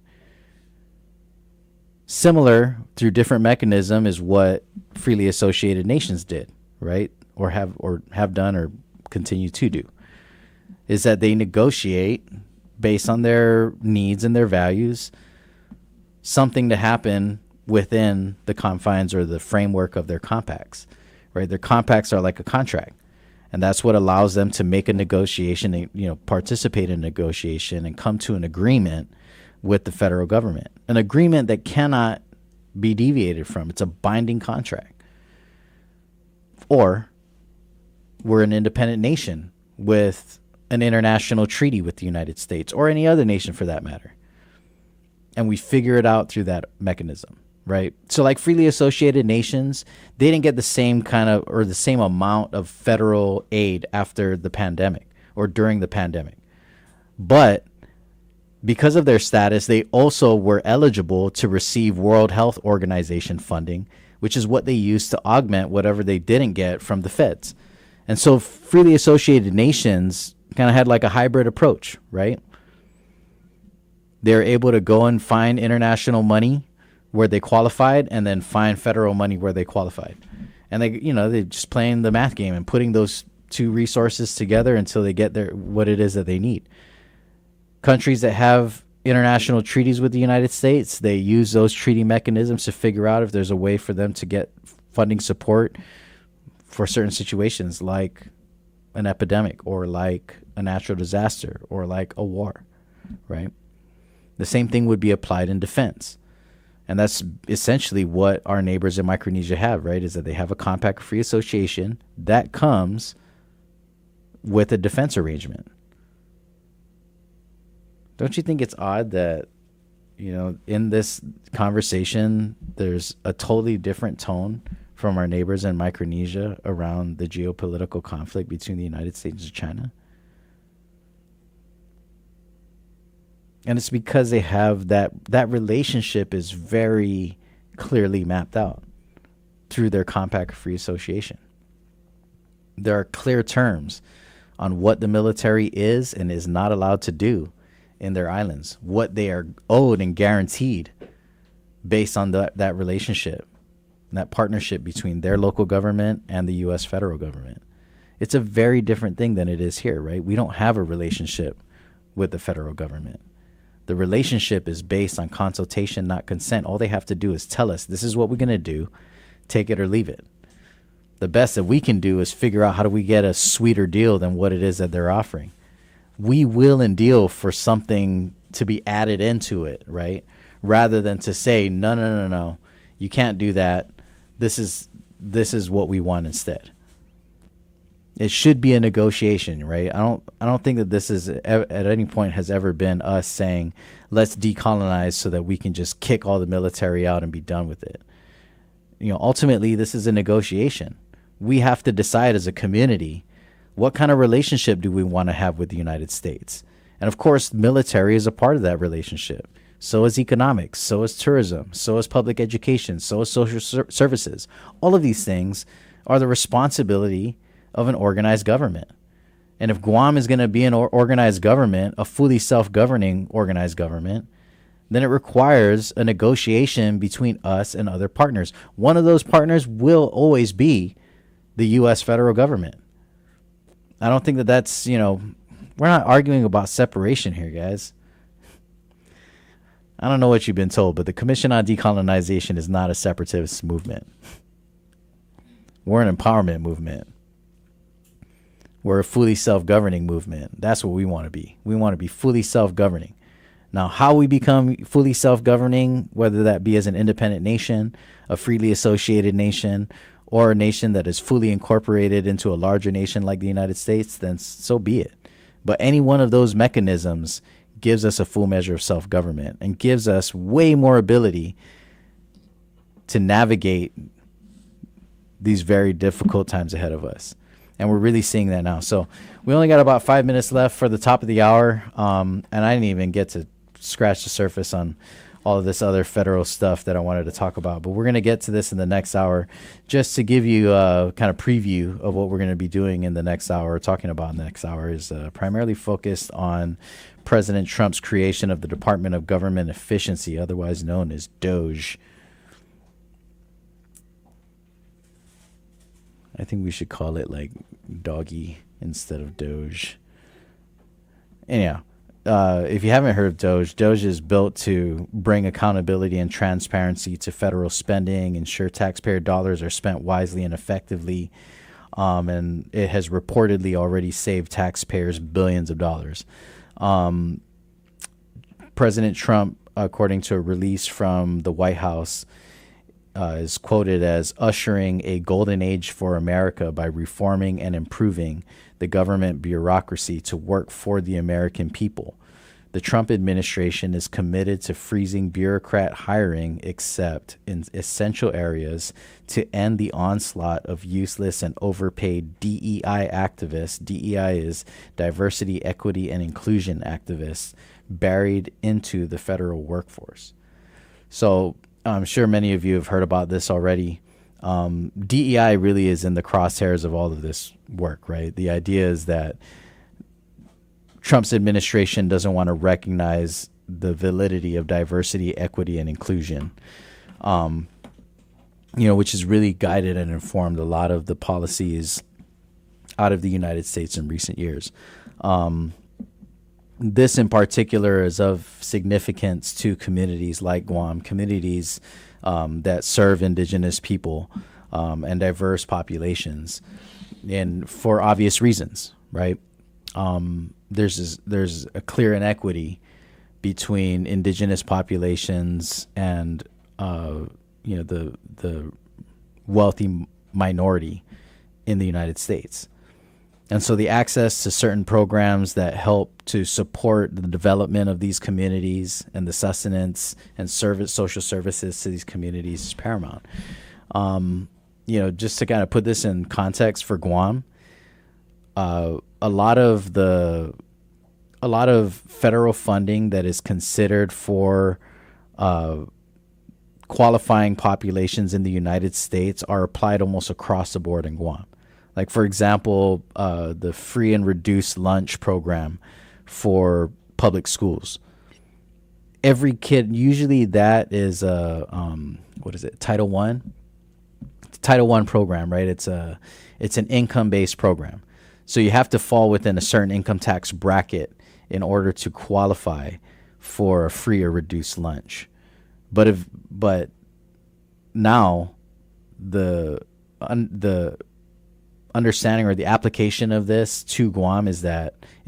Similar through different mechanism is what freely associated nations did, right? Or have done or continue to do, is that they negotiate based on their needs and their values, something to happen within the confines or the framework of their compacts, right? Their compacts are like a contract. And that's what allows them to make a negotiation and, participate in negotiation and come to an agreement with the federal government, an agreement that cannot be deviated from. It's a binding contract. Or we're an independent nation with an international treaty with the United States or any other nation for that matter. And we figure it out through that mechanism. Right. So like freely associated nations, they didn't get the same kind of or the same amount of federal aid after the pandemic or during the pandemic. But because of their status, they also were eligible to receive World Health Organization funding, which is what they used to augment whatever they didn't get from the feds. And so freely associated nations kind of had like a hybrid approach. Right. They're able to go and find international money where they qualified and then find federal money where they qualified. And they're just playing the math game and putting those two resources together until they get what it is that they need. Countries that have international treaties with the United States, they use those treaty mechanisms to figure out if there's a way for them to get funding support for certain situations like an epidemic or like a natural disaster or like a war, right? The same thing would be applied in defense. And that's essentially what our neighbors in Micronesia have, right? Is that they have a compact of free association that comes with a defense arrangement. Don't you think it's odd that, in this conversation, there's a totally different tone from our neighbors in Micronesia around the geopolitical conflict between the United States and China? And it's because they have that relationship is very clearly mapped out through their compact of free association. There are clear terms on what the military is and is not allowed to do in their islands, what they are owed and guaranteed based on that relationship, that partnership between their local government and the U.S. federal government. It's a very different thing than it is here, right? We don't have a relationship with the federal government. The relationship is based on consultation, not consent. All they have to do is tell us, this is what we're going to do, take it or leave it. The best that we can do is figure out how do we get a sweeter deal than what it is that they're offering. We will and deal for something to be added into it, right? Rather than to say, no, you can't do that. This is what we want instead. It should be a negotiation, right? I don't think that this is at any point has ever been us saying, let's decolonize so that we can just kick all the military out and be done with it. Ultimately, this is a negotiation. We have to decide as a community, what kind of relationship do we want to have with the United States? And of course, military is a part of that relationship. So is economics, so is tourism, so is public education, so is social services. All of these things are the responsibility of an organized government. And if Guam is going to be an organized government, a fully self-governing organized government, then it requires a negotiation between us and other partners. One of those partners will always be the U.S. federal government. I don't think that's, we're not arguing about separation here, guys. I don't know what you've been told, but the Commission on Decolonization is not a separatist movement. We're an empowerment movement. We're a fully self-governing movement. That's what we want to be. We want to be fully self-governing. Now, how we become fully self-governing, whether that be as an independent nation, a freely associated nation, or a nation that is fully incorporated into a larger nation like the United States, then so be it. But any one of those mechanisms gives us a full measure of self-government and gives us way more ability to navigate these very difficult times ahead of us. And we're really seeing that now. So we only got about 5 minutes left for the top of the hour. And I didn't even get to scratch the surface on all of this other federal stuff that I wanted to talk about. But we're going to get to this in the next hour, just to give you a kind of preview of what we're going to be doing in the next hour, talking about in the next hour, is primarily focused on President Trump's creation of the Department of Government Efficiency, otherwise known as DOGE. I think we should call it like doggy instead of Doge. Anyhow, if you haven't heard of Doge is built to bring accountability and transparency to federal spending, ensure taxpayer dollars are spent wisely and effectively, and it has reportedly already saved taxpayers billions of dollars. President Trump, according to a release from the White House, is quoted as ushering a golden age for America by reforming and improving the government bureaucracy to work for the American people. The Trump administration is committed to freezing bureaucrat hiring except in essential areas, to end the onslaught of useless and overpaid DEI activists. DEI is diversity, equity, and inclusion activists buried into the federal workforce. So I'm sure many of you have heard about this already. DEI really is in the crosshairs of all of this work, right? The idea is that Trump's administration doesn't want to recognize the validity of diversity, equity, and inclusion, which has really guided and informed a lot of the policies out of the United States in recent years. This in particular is of significance to communities like Guam, communities that serve indigenous people and diverse populations, and for obvious reasons, right? There's a clear inequity between indigenous populations and the wealthy minority in the United States. And so the access to certain programs that help to support the development of these communities and the sustenance and social services to these communities is paramount. Just to kind of put this in context for Guam, a lot of federal funding that is considered for qualifying populations in the United States are applied almost across the board in Guam. Like, for example, the free and reduced lunch program for public schools. Every kid, usually that is Title I? Title I program, right? It's an income-based program. So you have to fall within a certain income tax bracket in order to qualify for a free or reduced lunch. But now the understanding or the application of this to Guam is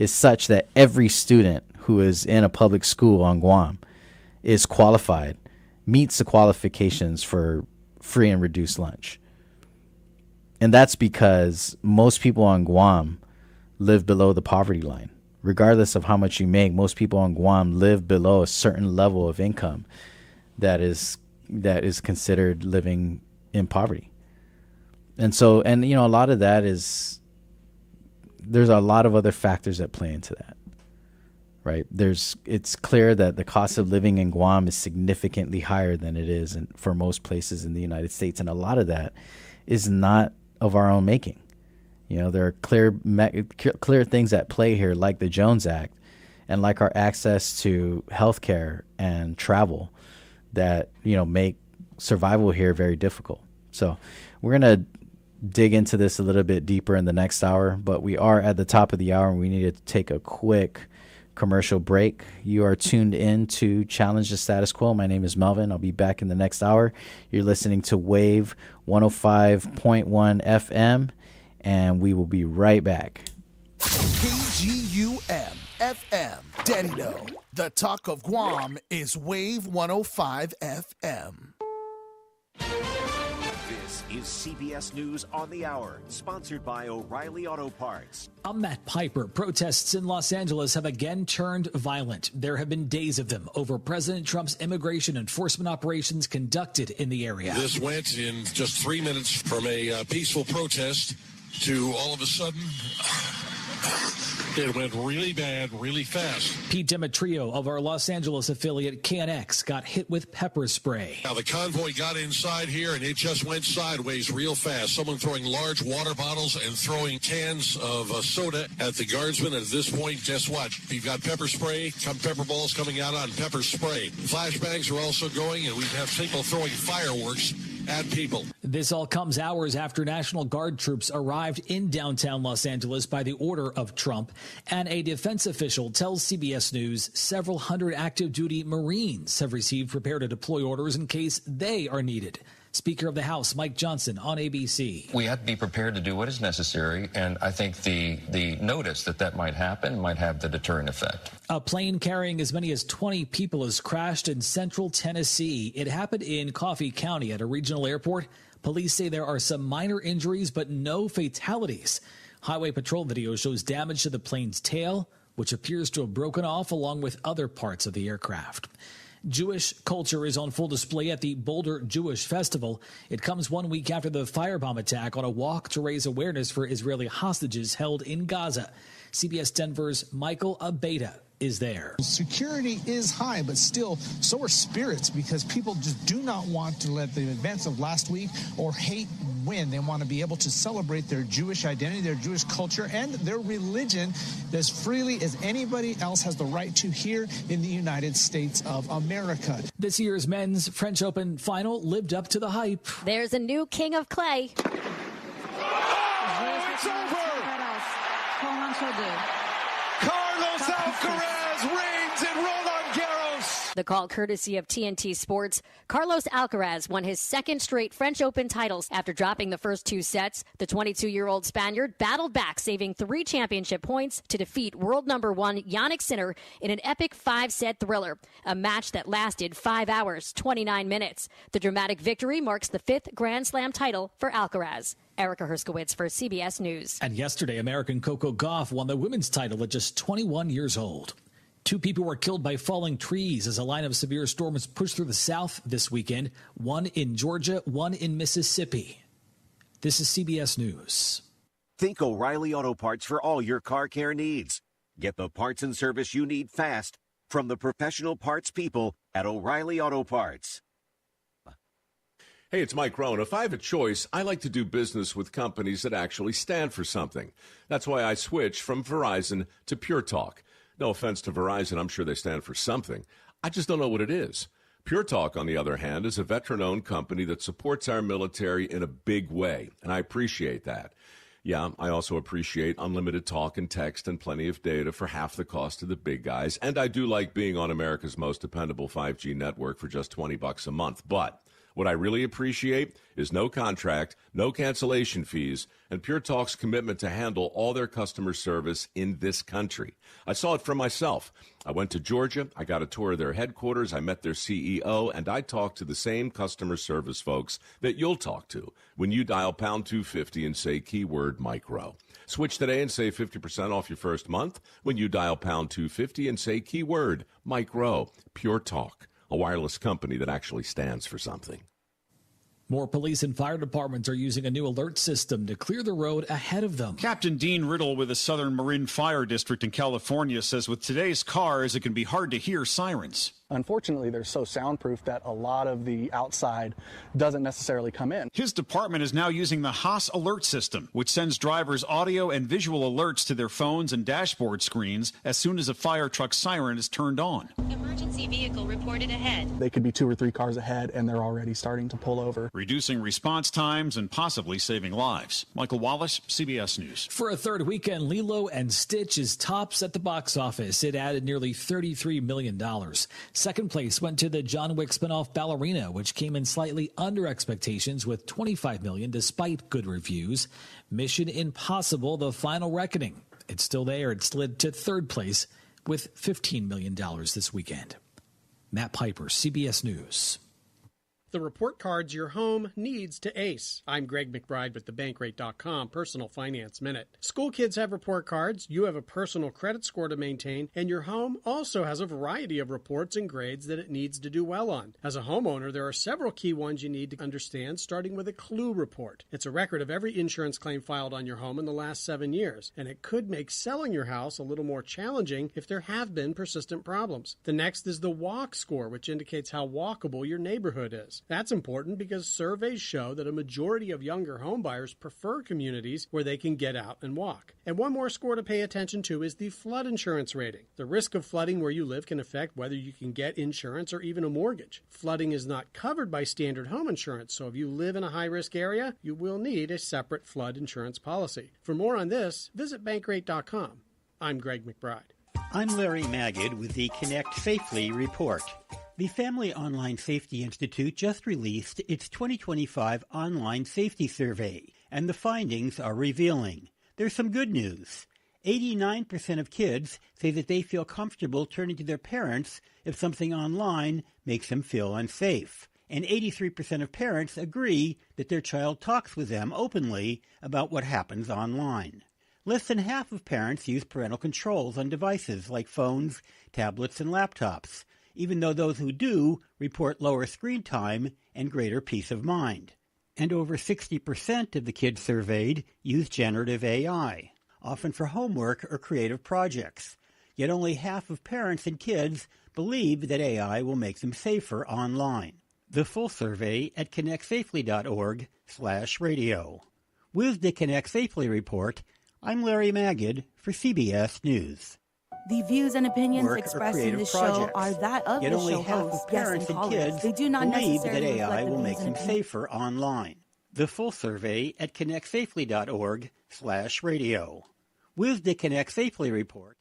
such that every student who is in a public school on Guam is qualified, meets the qualifications for free and reduced lunch. And that's because most people on Guam live below the poverty line. Regardless of how much you make, most people on Guam live below a certain level of income that is considered living in poverty. And so, a lot of that there's a lot of other factors that play into that, right? It's clear that the cost of living in Guam is significantly higher than it is for most places in the United States. And a lot of that is not of our own making. There are clear things at play here, like the Jones Act and like our access to healthcare and travel that, make survival here very difficult. So we're going to dig into this a little bit deeper in the next hour, but we are at the top of the hour and we need to take a quick commercial break. You are tuned in to Challenge the Status Quo. My name is Melvin. I'll be back in the next hour. You're listening to Wave 105.1 FM, and we will be right back. KGUM FM, Denido. The talk of Guam is Wave 105 FM. This is CBS News on the Hour, sponsored by O'Reilly Auto Parts. I'm Matt Piper. Protests in Los Angeles have again turned violent. There have been days of them over President Trump's immigration enforcement operations conducted in the area. This went in just 3 minutes from a peaceful protest to all of a sudden It went really bad, really fast. Pete Demetrio of our Los Angeles affiliate KNX got hit with pepper spray. Now, the convoy got inside here, and it just went sideways real fast. Someone throwing large water bottles and throwing cans of soda at the guardsmen. At this point, guess what? You've got pepper spray, pepper balls coming out on pepper spray. Flashbangs are also going, and we have people throwing fireworks at people. This all comes hours after National Guard troops arrived in downtown Los Angeles by the order of Trump, and a defense official tells CBS News several hundred active duty Marines have received prepare to deploy orders in case they are needed. Speaker of the House Mike Johnson on ABC. We have to be prepared to do what is necessary, and I think the notice that might happen might have the deterrent effect. A plane carrying as many as 20 people has crashed in central Tennessee. It happened in Coffee County at a regional airport. Police say there are some minor injuries, but no fatalities. Highway Patrol video shows damage to the plane's tail, which appears to have broken off along with other parts of the aircraft. Jewish culture is on full display at the Boulder Jewish Festival. It comes 1 week after the firebomb attack on a walk to raise awareness for Israeli hostages held in Gaza. CBS Denver's Michael Abeda is there. Security is high, but still, so are spirits, because people just do not want to let the events of last week or hate win. They want to be able to celebrate their Jewish identity, their Jewish culture, and their religion as freely as anybody else has the right to here in the United States of America. This year's men's French Open final lived up to the hype. There's a new king of clay. Oh, it's over! Carlos Alcaraz reigns in Roland Garros. The call courtesy of TNT Sports. Carlos Alcaraz won his second straight French Open titles after dropping the first two sets. The 22-year-old Spaniard battled back, saving 3 championship points to defeat world number 1 Jannik Sinner in an epic 5-set thriller, a match that lasted 5 hours, 29 minutes. The dramatic victory marks the 5th Grand Slam title for Alcaraz. Erica Herskowitz for CBS News. And yesterday, American Coco Gauff won the women's title at just 21 years old. 2 people were killed by falling trees as a line of severe storms pushed through the South this weekend. 1 in Georgia, 1 in Mississippi. This is CBS News. Think O'Reilly Auto Parts for all your car care needs. Get the parts and service you need fast from the professional parts people at O'Reilly Auto Parts. Hey, it's Mike Rohn. If I have a choice, I like to do business with companies that actually stand for something. That's why I switched from Verizon to Pure Talk. No offense to Verizon, I'm sure they stand for something. I just don't know what it is. Pure Talk, on the other hand, is a veteran-owned company that supports our military in a big way, and I appreciate that. Yeah, I also appreciate unlimited talk and text and plenty of data for half the cost of the big guys, and I do like being on America's most dependable 5G network for just $20 a month, but what I really appreciate is no contract, no cancellation fees, and Pure Talk's commitment to handle all their customer service in this country. I saw it for myself. I went to Georgia, I got a tour of their headquarters, I met their CEO, and I talked to the same customer service folks that you'll talk to when you dial pound 250 and say keyword micro. Switch today and save 50% off your first month when you dial pound 250 and say keyword micro. Pure Talk, a wireless company that actually stands for something. More police and fire departments are using a new alert system to clear the road ahead of them. Captain Dean Riddle with the Southern Marin Fire District in California says with today's cars, it can be hard to hear sirens. Unfortunately, they're so soundproof that a lot of the outside doesn't necessarily come in. His department is now using the Haas Alert System, which sends drivers audio and visual alerts to their phones and dashboard screens as soon as a fire truck siren is turned on. Emergency vehicle reported ahead. They could be 2 or 3 cars ahead, and they're already starting to pull over, reducing response times and possibly saving lives. Michael Wallace, CBS News. For a third weekend, Lilo and Stitch is tops at the box office. It added nearly $33 million. Second place went to the John Wick spinoff Ballerina, which came in slightly under expectations with $25 million despite good reviews. Mission Impossible: The Final Reckoning. It's still there. It slid to third place with $15 million this weekend. Matt Piper, CBS News. the report cards your home needs to ace. I'm Greg McBride with the Bankrate.com Personal Finance Minute. School kids have report cards, you have a personal credit score to maintain, and your home also has a variety of reports and grades that it needs to do well on. As a homeowner, there are several key ones you need to understand, starting with a clue report. It's a record of every insurance claim filed on your home in the last 7 years, and it could make selling your house a little more challenging if there have been persistent problems. The next is the walk score, which indicates how walkable your neighborhood is. That's important because surveys show that a majority of younger homebuyers prefer communities where they can get out and walk. And one more score to pay attention to is the flood insurance rating. The risk of flooding where you live can affect whether you can get insurance or even a mortgage. Flooding is not covered by standard home insurance, so if you live in a high-risk area, you will need a separate flood insurance policy. For more on this, visit Bankrate.com. I'm Greg McBride. I'm Larry Magid with the Connect Safely report. The Family Online Safety Institute just released its 2025 online safety survey, and the findings are revealing. There's some good news. 89% of kids say that they feel comfortable turning to their parents if something online makes them feel unsafe. And 83% of parents agree that their child talks with them openly about what happens online. Less than half of parents use parental controls on devices like phones, tablets, and laptops, even though those who do report lower screen time and greater peace of mind. And over 60% of the kids surveyed use generative AI, often for homework or creative projects. Yet only half of parents and kids believe that AI will make them safer online. The full survey at connectsafely.org/radio. With the Connect Safely report, I'm Larry Magid for CBS News. The views and opinions expressed in this show are that of the show hosts, guests, and callers. They do not believe necessarily that AI reflect the will views make and them opinions. safer online. The full survey at connectsafely.org/radio. With the Connect Safely report.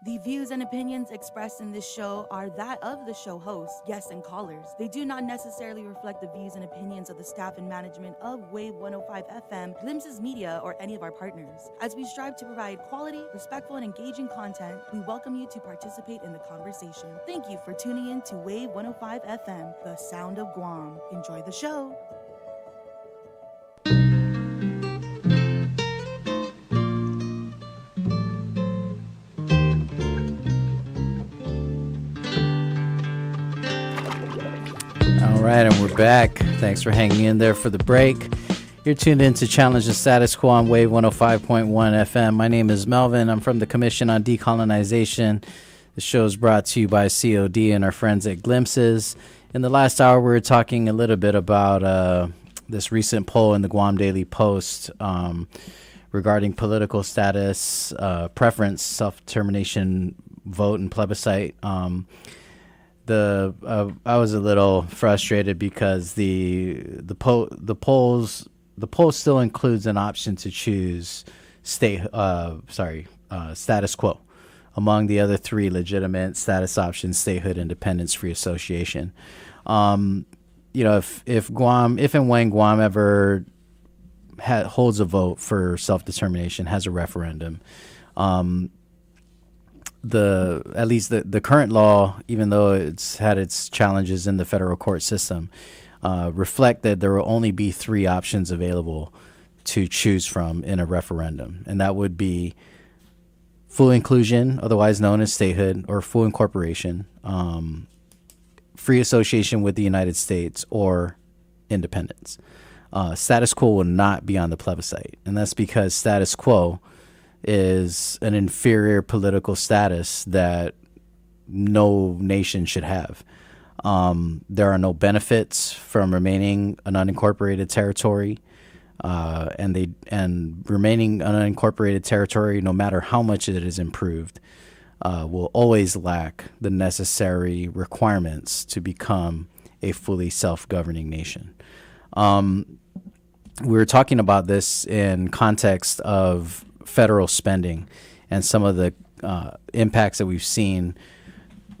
The views and opinions expressed in this show are that of the show hosts, guests, and callers. They do not necessarily reflect the views and opinions of the staff and management of Wave 105 FM, Glimpses Media, or any of our partners. As we strive to provide quality, respectful, and engaging content, we welcome you to participate in the conversation. Thank you for tuning in to Wave 105 FM, the sound of Guam. Enjoy the show. All right, and we're back. Thanks for hanging in there for the break. You're tuned in to Challenge the Status Quo on Wave 105.1 FM. My name is Melvin. I'm from the Commission on Decolonization. The show is brought to you by COD and our friends at Glimpses. In the last hour, we were talking a little bit about this recent poll in the Guam Daily Post regarding political status, preference, self-determination, vote, and plebiscite. I was a little frustrated because the poll still includes an option to choose status quo among the other three legitimate status options: statehood, independence, free association. If and when Guam ever holds a vote for self-determination, has a referendum, at least the current law, even though it's had its challenges in the federal court system, reflect that there will only be three options available to choose from in a referendum, and that would be full inclusion, otherwise known as statehood, or full incorporation, free association with the United States, or independence. Status quo will not be on the plebiscite, and that's because status quo is an inferior political status that no nation should have. There are no benefits from remaining an unincorporated territory, and remaining an unincorporated territory, no matter how much it is improved, will always lack the necessary requirements to become a fully self-governing nation. We were talking about this in context of federal spending and some of the impacts that we've seen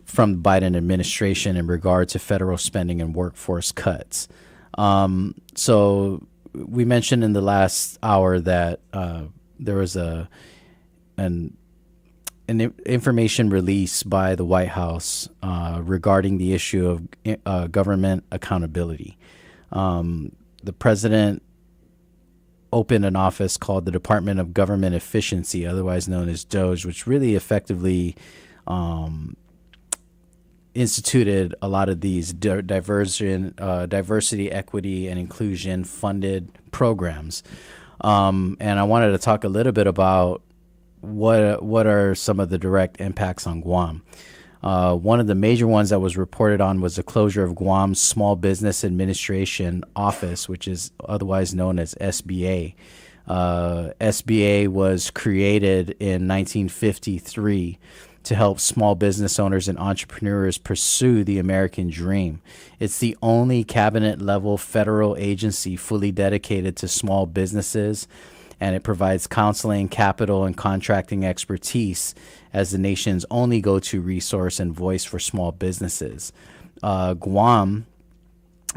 from the Biden administration in regard to federal spending and workforce cuts. So we mentioned in the last hour that there was information released by the White House regarding the issue of government accountability. The president opened an office called the Department of Government Efficiency, otherwise known as DOGE, which really effectively instituted a lot of these diversity, equity, and inclusion funded programs. And I wanted to talk a little bit about what are some of the direct impacts on Guam. One of the major ones that was reported on was the closure of Guam's Small Business Administration Office, which is otherwise known as SBA. SBA was created in 1953 to help small business owners and entrepreneurs pursue the American dream. It's the only cabinet-level federal agency fully dedicated to small businesses, and it provides counseling, capital, and contracting expertise as the nation's only go-to resource and voice for small businesses. Guam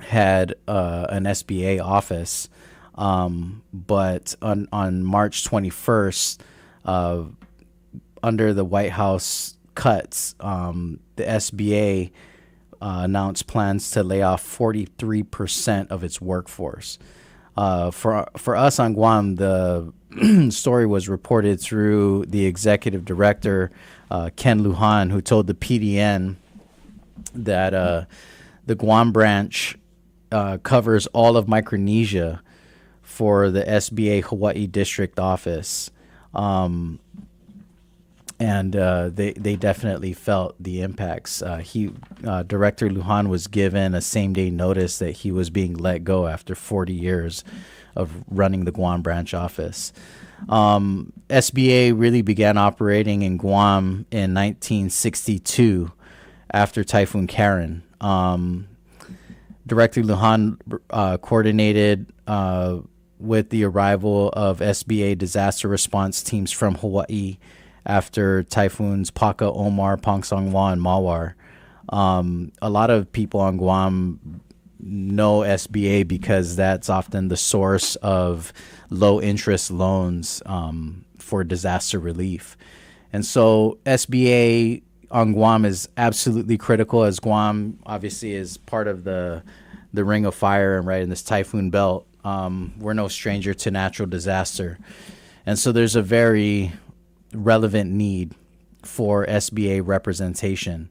had an SBA office, but on March 21st, under the White House cuts, the SBA announced plans to lay off 43% of its workforce. For us on Guam, the story was reported through the executive director, Ken Lujan, who told the PDN that the Guam branch covers all of Micronesia for the SBA Hawaii district office. And they definitely felt the impacts. Director Lujan was given a same-day notice that he was being let go after 40 years of running the Guam branch office. SBA really began operating in Guam in 1962 after Typhoon Karen. Director Lujan coordinated with the arrival of SBA disaster response teams from Hawaii after typhoons Paka, Omar, Pangsangwa, and Mawar. A lot of people on Guam know SBA because that's often the source of low-interest loans for disaster relief. And so SBA on Guam is absolutely critical, as Guam obviously is part of the Ring of Fire and right in this typhoon belt. We're no stranger to natural disaster. And so there's a very relevant need for SBA representation.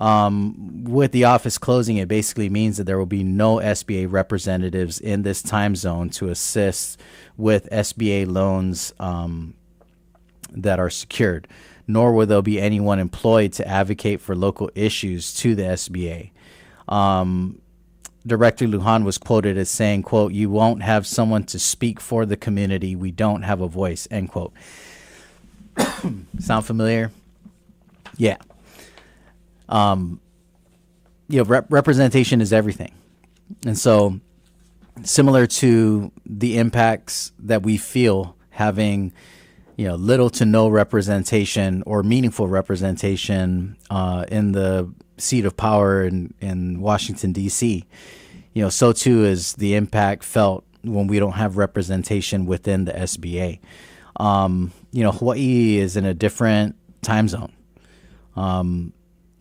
With the office closing, it basically means that there will be no SBA representatives in this time zone to assist with SBA loans that are secured, nor will there be anyone employed to advocate for local issues to the SBA. Director Lujan was quoted as saying, quote, "You won't have someone to speak for the community. We don't have a voice," end quote. Sound familiar? Yeah. Representation is everything. And so similar to the impacts that we feel having, little to no representation or meaningful representation in the seat of power in Washington, D.C., so too is the impact felt when we don't have representation within the SBA. Hawaii is in a different time zone.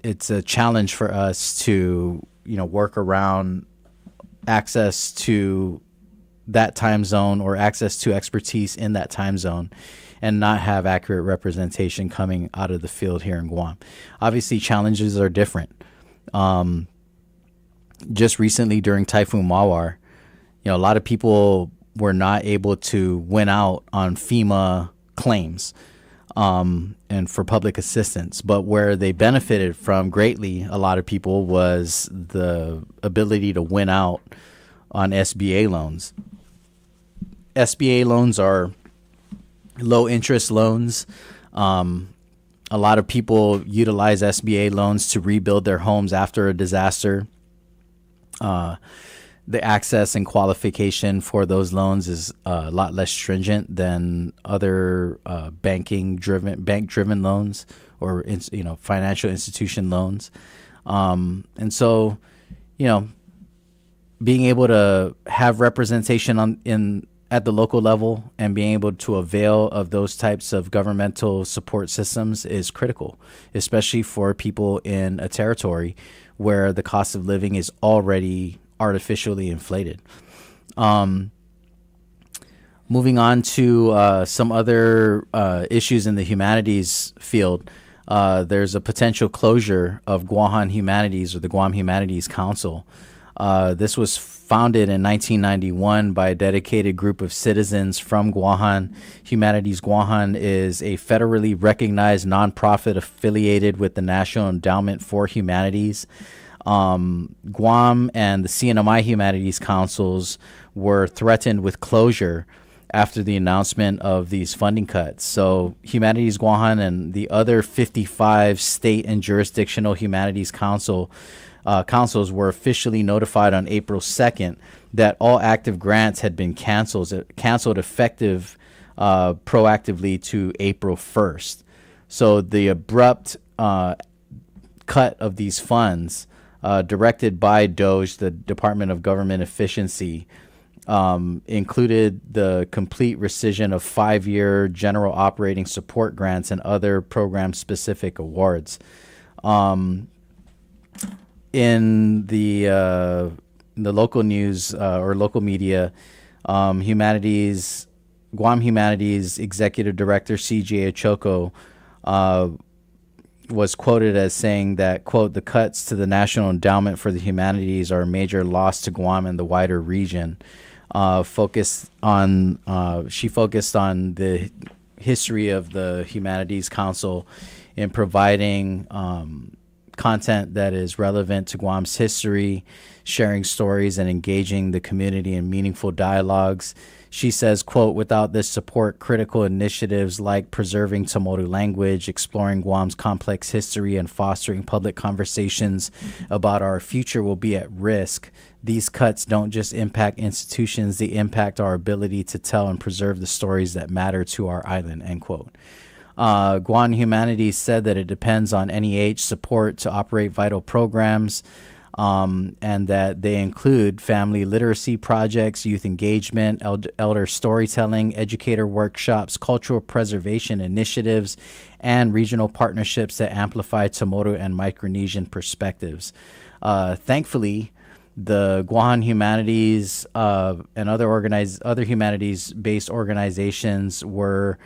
It's a challenge for us to, work around access to that time zone or access to expertise in that time zone and not have accurate representation coming out of the field here in Guam. Obviously, challenges are different. Just recently during Typhoon Mawar, a lot of people were not able to win out on FEMA claims and for public assistance. But where they benefited from greatly, a lot of people, was the ability to win out on SBA loans. SBA loans are low interest loans. A lot of people utilize SBA loans to rebuild their homes after a disaster. The access and qualification for those loans is a lot less stringent than other bank-driven loans or financial institution loans. And so, being able to have representation at the local level and being able to avail of those types of governmental support systems is critical, especially for people in a territory where the cost of living is already artificially inflated. Moving on to some other issues in the humanities field, there's a potential closure of Guam Humanities, or the Guam Humanities Council. This was founded in 1991 by a dedicated group of citizens from Guam. Humanities Guam is a federally recognized nonprofit affiliated with the National Endowment for Humanities. Guam and the CNMI Humanities Councils were threatened with closure after the announcement of these funding cuts. So Humanities Guam and the other 55 state and jurisdictional humanities councils were officially notified on April 2nd that all active grants had been canceled effective proactively to April 1st. So the abrupt cut of these funds directed by DOGE, the Department of Government Efficiency, included the complete rescission of 5-year general operating support grants and other program-specific awards. In the local news or local media, Guam Humanities Executive Director C.J. Achoko was quoted as saying that, quote, "The cuts to the National Endowment for the Humanities are a major loss to Guam and the wider region." She focused on the history of the Humanities Council in providing content that is relevant to Guam's history, sharing stories, and engaging the community in meaningful dialogues. She says, quote, "Without this support, critical initiatives like preserving Tomotu language, exploring Guam's complex history, and fostering public conversations about our future will be at risk. These cuts don't just impact institutions, they impact our ability to tell and preserve the stories that matter to our island," end quote. Guam Humanities said that it depends on NEH support to operate vital programs, and that they include family literacy projects, youth engagement, elder storytelling, educator workshops, cultural preservation initiatives, and regional partnerships that amplify Tomotu and Micronesian perspectives. Thankfully, the Guam Humanities and other humanities-based organizations were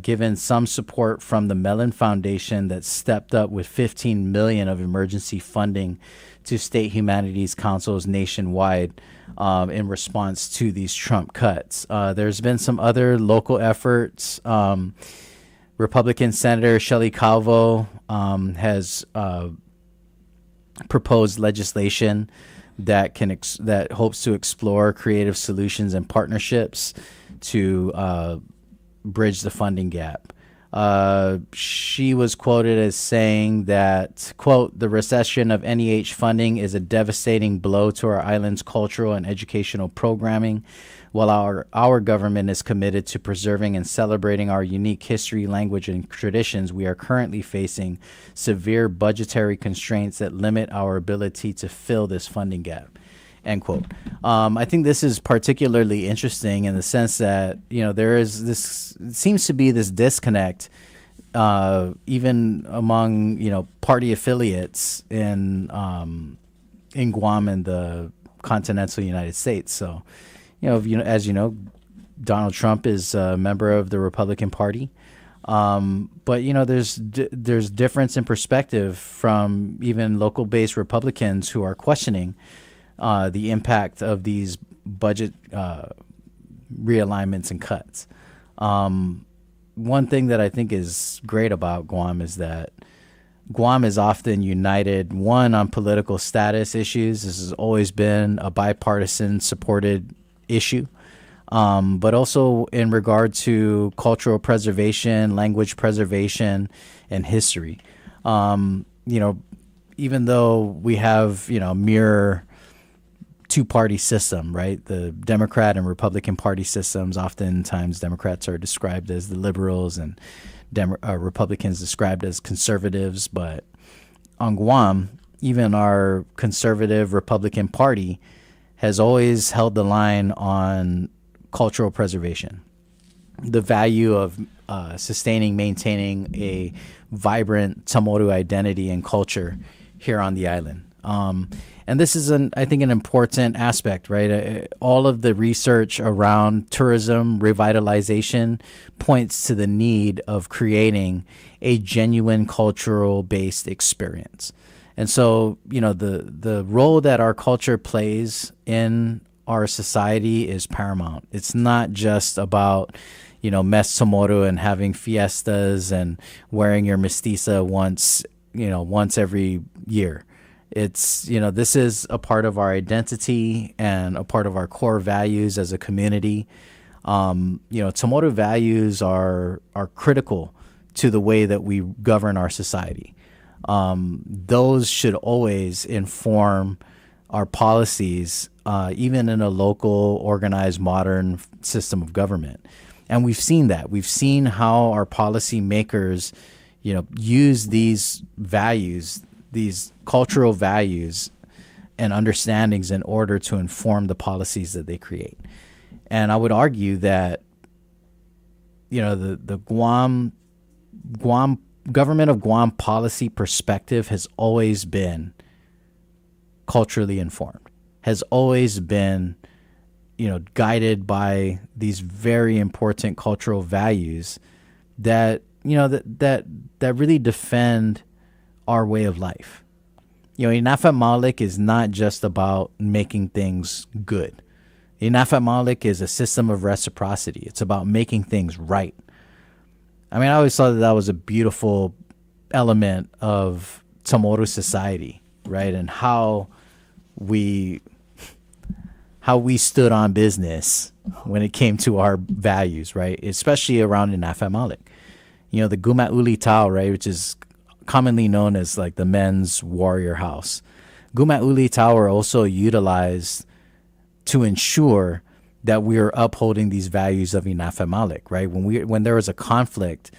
given some support from the Mellon Foundation that stepped up with $15 million of emergency funding to state humanities councils nationwide in response to these Trump cuts. There's been some other local efforts. Republican Senator Shelley Calvo has proposed legislation that that hopes to explore creative solutions and partnerships to bridge the funding gap. She was quoted as saying that, quote, "The recession of NEH funding is a devastating blow to our island's cultural and educational programming. While our government is committed to preserving and celebrating our unique history, language, and traditions, we are currently facing severe budgetary constraints that limit our ability to fill this funding gap," end quote. I think this is particularly interesting in the sense that, there is this, it seems to be this disconnect even among, party affiliates in Guam and the continental United States. So, as you know, Donald Trump is a member of the Republican Party. But there's difference in perspective from even local-based Republicans who are questioning the impact of these budget realignments and cuts. One thing that I think is great about Guam is that Guam is often united, one, on political status issues. This has always been a bipartisan supported issue, but also in regard to cultural preservation, language preservation, and history. Even though we have, mirror two-party system, right? The Democrat and Republican Party systems, oftentimes Democrats are described as the liberals and Republicans described as conservatives. But on Guam, even our conservative Republican Party has always held the line on cultural preservation, the value of sustaining, maintaining a vibrant Chamorro identity and culture here on the island. And this is, I think, an important aspect, right? All of the research around tourism revitalization points to the need of creating a genuine cultural-based experience. And so, the role that our culture plays in our society is paramount. It's not just about, Mes Chamorro and having fiestas and wearing your mestiza once every year. It's, this is a part of our identity and a part of our core values as a community. Chamorro values are critical to the way that we govern our society. Those should always inform our policies, even in a local, organized, modern system of government. And we've seen that. We've seen how our policymakers, use these values, these cultural values and understandings in order to inform the policies that they create. And I would argue that, the Guam government of Guam policy perspective has always been culturally informed, has always been, guided by these very important cultural values that, that really defend our way of life. Inafat Malik is not just about making things good. Inafat Malik is a system of reciprocity. It's about making things right. I mean, I always thought that was a beautiful element of Chamorro society, right? And how we stood on business when it came to our values, right? Especially around Inafat Malik. The Gumat Uli Tau, right, which is commonly known as like the men's warrior house. Gumat Uli Tau are also utilized to ensure that we are upholding these values of Inafat Malik, right? When there was a conflict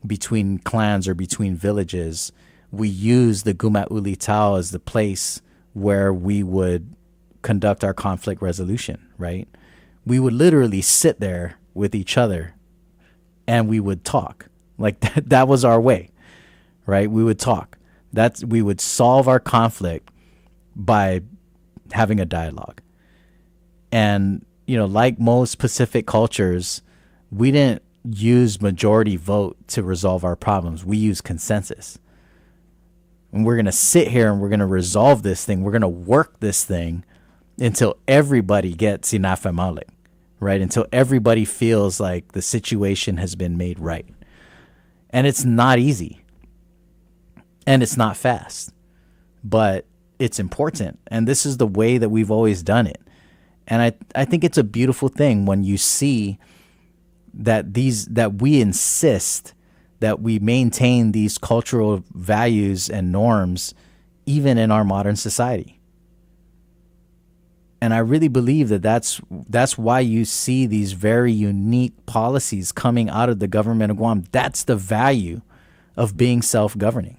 between clans or between villages, we use the Gumat Uli Tau as the place where we would conduct our conflict resolution, right? We would literally sit there with each other and we would talk. Like that was our way, right? We would talk. We would solve our conflict by having a dialogue. And, like most Pacific cultures, we didn't use majority vote to resolve our problems. We use consensus. And we're going to sit here and we're going to resolve this thing. We're going to work this thing until everybody gets Inafat Malik, right? Until everybody feels like the situation has been made right. And it's not easy. And it's not fast. But it's important. And this is the way that we've always done it. And I think it's a beautiful thing when you see that we insist that we maintain these cultural values and norms even in our modern society. And I really believe that that's why you see these very unique policies coming out of the government of Guam. That's the value of being self-governing.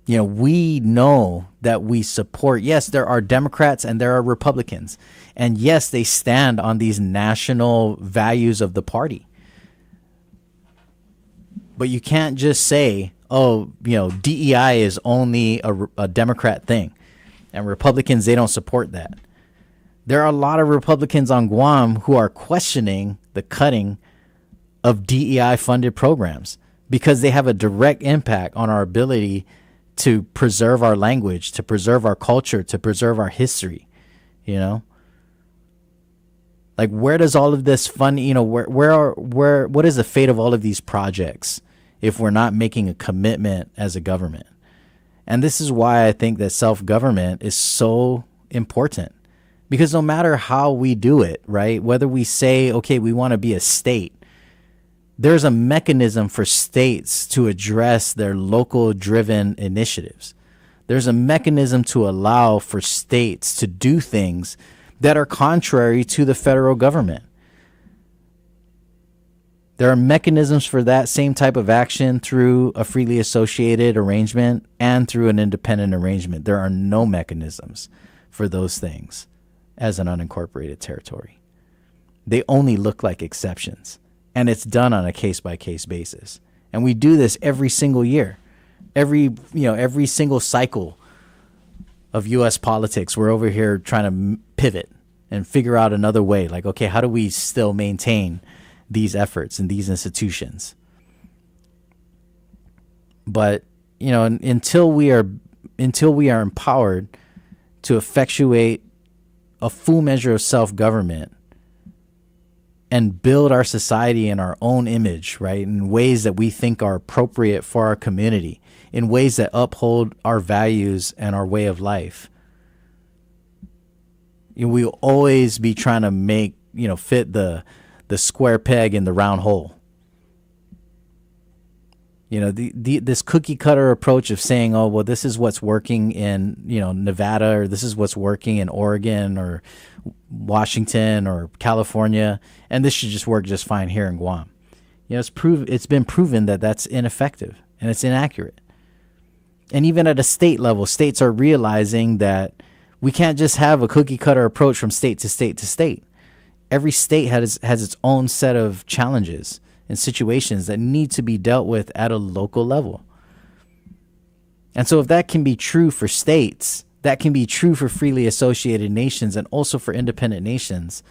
We know that we support, yes, there are Democrats and there are Republicans. And yes, they stand on these national values of the party. But you can't just say, DEI is only a Democrat thing. And Republicans, they don't support that. There are a lot of Republicans on Guam who are questioning the cutting of DEI-funded programs because they have a direct impact on our ability to preserve our language, to preserve our culture, to preserve our history, Like, where does all of this fund, what is the fate of all of these projects if we're not making a commitment as a government? And this is why I think that self-government is so important, because no matter how we do it, right, whether we say, okay, we want to be a state, there's a mechanism for states to address their local driven initiatives. There's a mechanism to allow for states to do things that are contrary to the federal government. There are mechanisms for that same type of action through a freely associated arrangement and through an independent arrangement. There are no mechanisms for those things. as an unincorporated territory. They only look like exceptions, and it's done on a case-by-case basis. And we do this every single year. Every single cycle of U.S. politics, we're over here trying to pivot and figure out another way. Like, okay, how do we still maintain these efforts and these institutions? But, until we are empowered to effectuate a full measure of self-government and build our society in our own image, right, in ways that we think are appropriate for our community, in ways that uphold our values and our way of life, we'll always be trying to make, fit the square peg in the round hole. This cookie cutter approach of saying, oh, well, this is what's working in, Nevada, or this is what's working in Oregon or Washington or California, and this should just work just fine here in Guam. It's been proven that that's ineffective and it's inaccurate. And even at a state level, states are realizing that we can't just have a cookie cutter approach from state to state to state. Every state has its own set of challenges and situations that need to be dealt with at a local level. And so if that can be true for states, that can be true for freely associated nations and also for independent nations,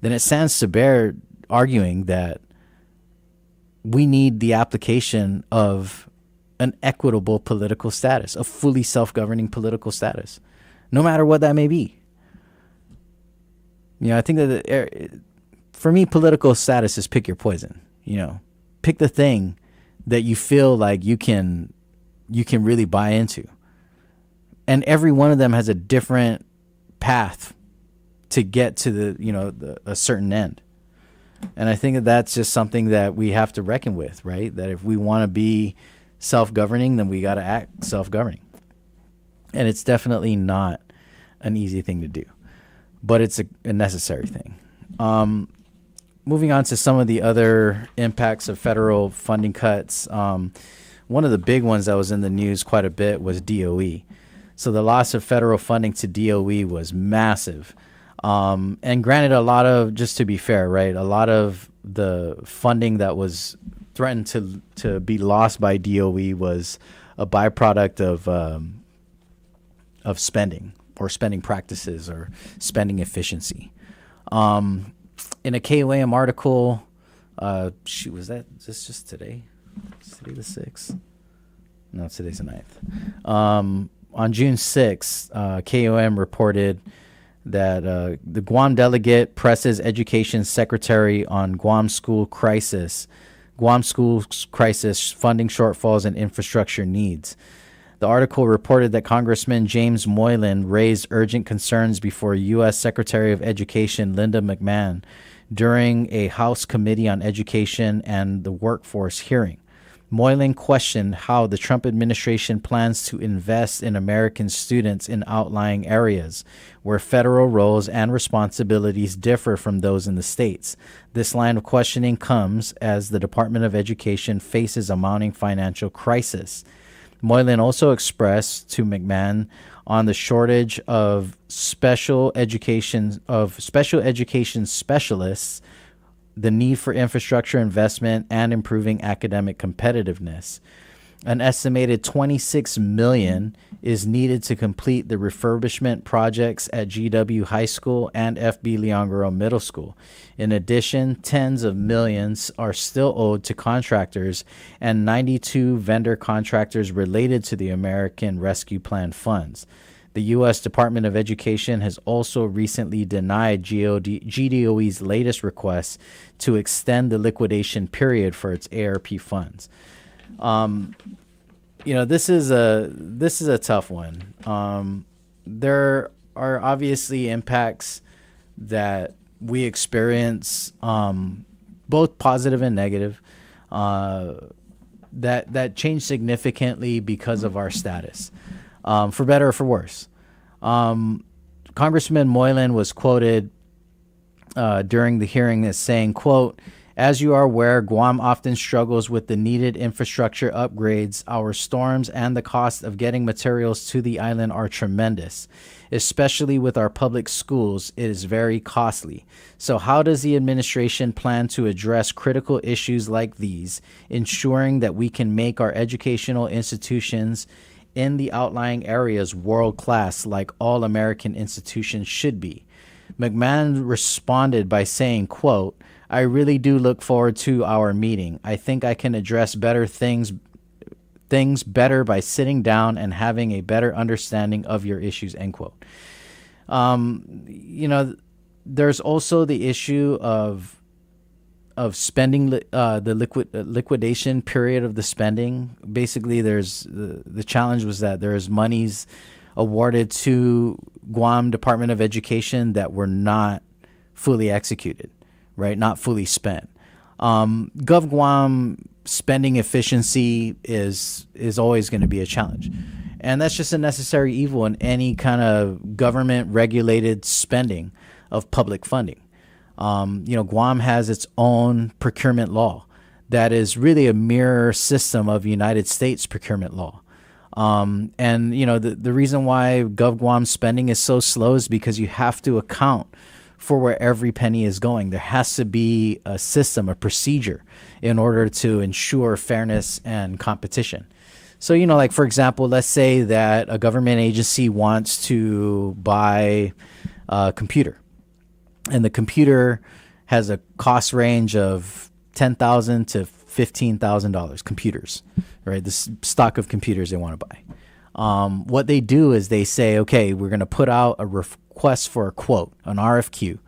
then it stands to bear arguing that we need the application of an equitable political status, a fully self-governing political status, no matter what that may be. I think that for me, political status is pick your poison. Pick the thing that you feel like you can really buy into. And every one of them has a different path to get to a certain end. And I think that that's just something that we have to reckon with, right? That if we want to be self-governing, then we got to act self-governing. And it's definitely not an easy thing to do, but it's a necessary thing. Moving on to some of the other impacts of federal funding cuts. One of the big ones that was in the news quite a bit was DOE. So the loss of federal funding to DOE was massive. And granted, just to be fair, right, a lot of the funding that was threatened to be lost by DOE was a byproduct of spending or spending practices or spending efficiency. In a KOAM article, was this just today? Is today the 6th? No, today's the 9th. On June 6th, KOM reported that the Guam delegate presses education secretary on Guam school crisis funding shortfalls and infrastructure needs. The article reported that Congressman James Moylan raised urgent concerns before U.S. Secretary of Education Linda McMahon during a House Committee on Education and the Workforce hearing. Moylan questioned how the Trump administration plans to invest in American students in outlying areas where federal roles and responsibilities differ from those in the states. This line of questioning comes as the Department of Education faces a mounting financial crisis. Moylan also expressed to McMahon on the shortage of special education specialists, the need for infrastructure investment, and improving academic competitiveness. An estimated $26 million is needed to complete the refurbishment projects at GW High School and FB Leongoro Middle School. In addition, tens of millions are still owed to contractors and 92 vendor contractors related to the American Rescue Plan funds. The U.S. Department of Education has also recently denied GDOE's latest request to extend the liquidation period for its ARP funds. This is a tough one. There are obviously impacts that we experience, both positive and negative, that change significantly because of our status. For better or for worse. Congressman Moylan was quoted during the hearing as saying, quote, As you are aware, Guam often struggles with the needed infrastructure upgrades. Our storms and the cost of getting materials to the island are tremendous. Especially with our public schools, it is very costly. So how does the administration plan to address critical issues like these, ensuring that we can make our educational institutions in the outlying areas world-class like all American institutions should be? McMahon responded by saying, quote, I really do look forward to our meeting. I think I can address better things better by sitting down and having a better understanding of your issues, end quote. There's also the issue of spending the liquidation period of the spending. Basically, there's the challenge was that there's monies awarded to Guam Department of Education that were not fully executed, right? Not fully spent. Gov Guam spending efficiency is always going to be a challenge. And that's just a necessary evil in any kind of government regulated spending of public funding. Guam has its own procurement law that is really a mirror system of United States procurement law. The reason why Gov Guam spending is so slow is because you have to account for where every penny is going. There has to be a system, a procedure in order to ensure fairness and competition. So, like, for example, let's say that a government agency wants to buy a computer, and the computer has a cost range of $10,000 to $15,000 computers, right? This stock of computers they want to buy. What they do is they say, okay, we're going to put out a request for a quote, an RFQ.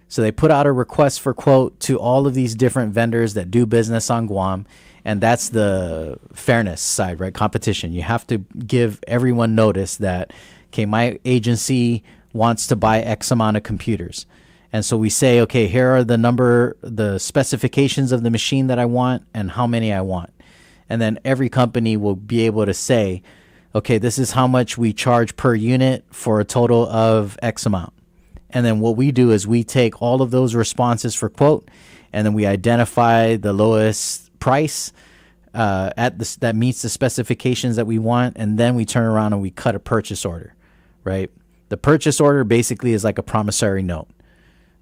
So they put out a request for quote to all of these different vendors that do business on Guam. And that's the fairness side, right? Competition. You have to give everyone notice that, okay, my agency wants to buy X amount of computers. And so we say, okay, here are the specifications of the machine that I want and how many I want. And then every company will be able to say, okay, this is how much we charge per unit for a total of X amount. And then what we do is we take all of those responses for quote, and then we identify the lowest price that meets the specifications that we want, and then we turn around and we cut a purchase order, right? The purchase order basically is like a promissory note.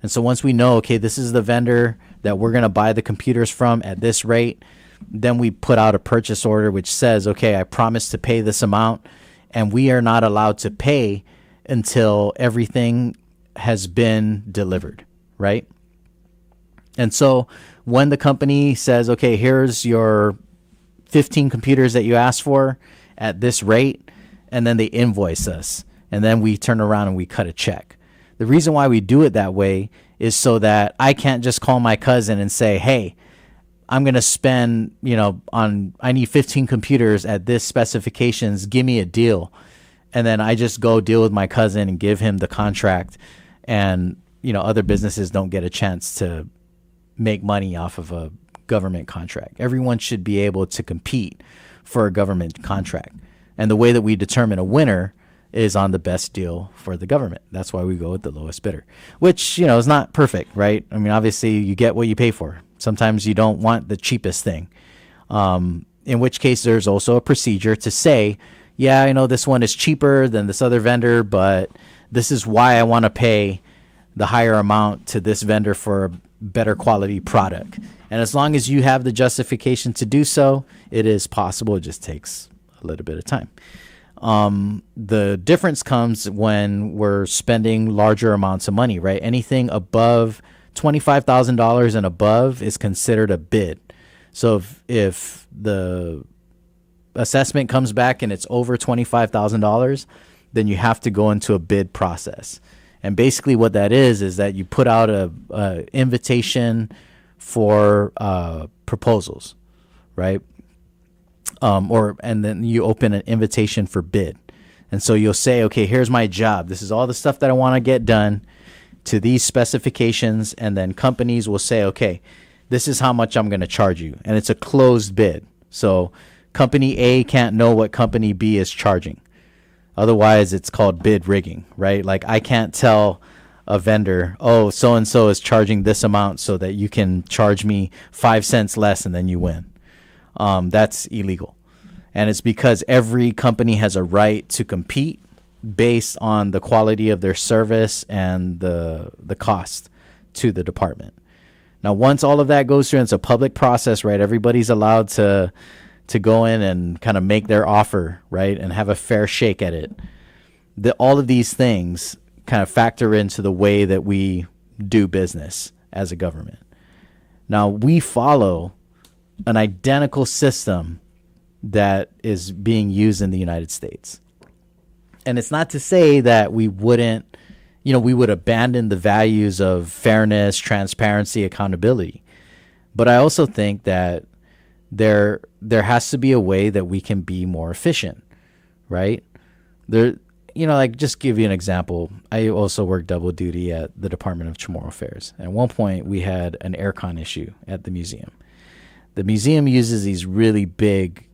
And so once we know, okay, this is the vendor that we're going to buy the computers from at this rate, then we put out a purchase order which says, okay, I promise to pay this amount, and we are not allowed to pay until everything has been delivered, right? And so when the company says, okay, here's your 15 computers that you asked for at this rate, and then they invoice us, and then we turn around and we cut a check. The reason why we do it that way is so that I can't just call my cousin and say, hey, I'm going to spend, I need 15 computers at this specifications, give me a deal. And then I just go deal with my cousin and give him the contract. And, other businesses don't get a chance to make money off of a government contract. Everyone should be able to compete for a government contract. And the way that we determine a winner is on the best deal for the government. That's why we go with the lowest bidder, which, is not perfect, right? I mean, obviously you get what you pay for. Sometimes you don't want the cheapest thing. In which case there's also a procedure to say, yeah, I know this one is cheaper than this other vendor, but this is why I want to pay the higher amount to this vendor for a better quality product. And as long as you have the justification to do so, it is possible. It just takes a little bit of time. The difference comes when we're spending larger amounts of money, right? Anything above $25,000 and above is considered a bid. So if the assessment comes back and it's over $25,000, then you have to go into a bid process. And basically what that is that you put out a invitation for proposals, right? And then you open an invitation for bid. And so you'll say, okay, here's my job. This is all the stuff that I want to get done to these specifications. And then companies will say, okay, this is how much I'm going to charge you. And it's a closed bid. So company A can't know what company B is charging. Otherwise, it's called bid rigging, right? Like I can't tell a vendor, oh, so and so is charging this amount so that you can charge me 5 cents less and then you win. That's illegal. And it's because every company has a right to compete based on the quality of their service and the cost to the department. Now, once all of that goes through, and it's a public process, right? Everybody's allowed to go in and kind of make their offer, right, and have a fair shake at it. All of these things kind of factor into the way that we do business as a government. Now, we follow an identical system that is being used in the United States. And it's not to say that we would abandon the values of fairness, transparency, accountability. But I also think that there has to be a way that we can be more efficient, right? Like, just give you an example. I also work double duty at the Department of Chamorro Affairs. At one point, we had an aircon issue at the museum. The museum uses these really big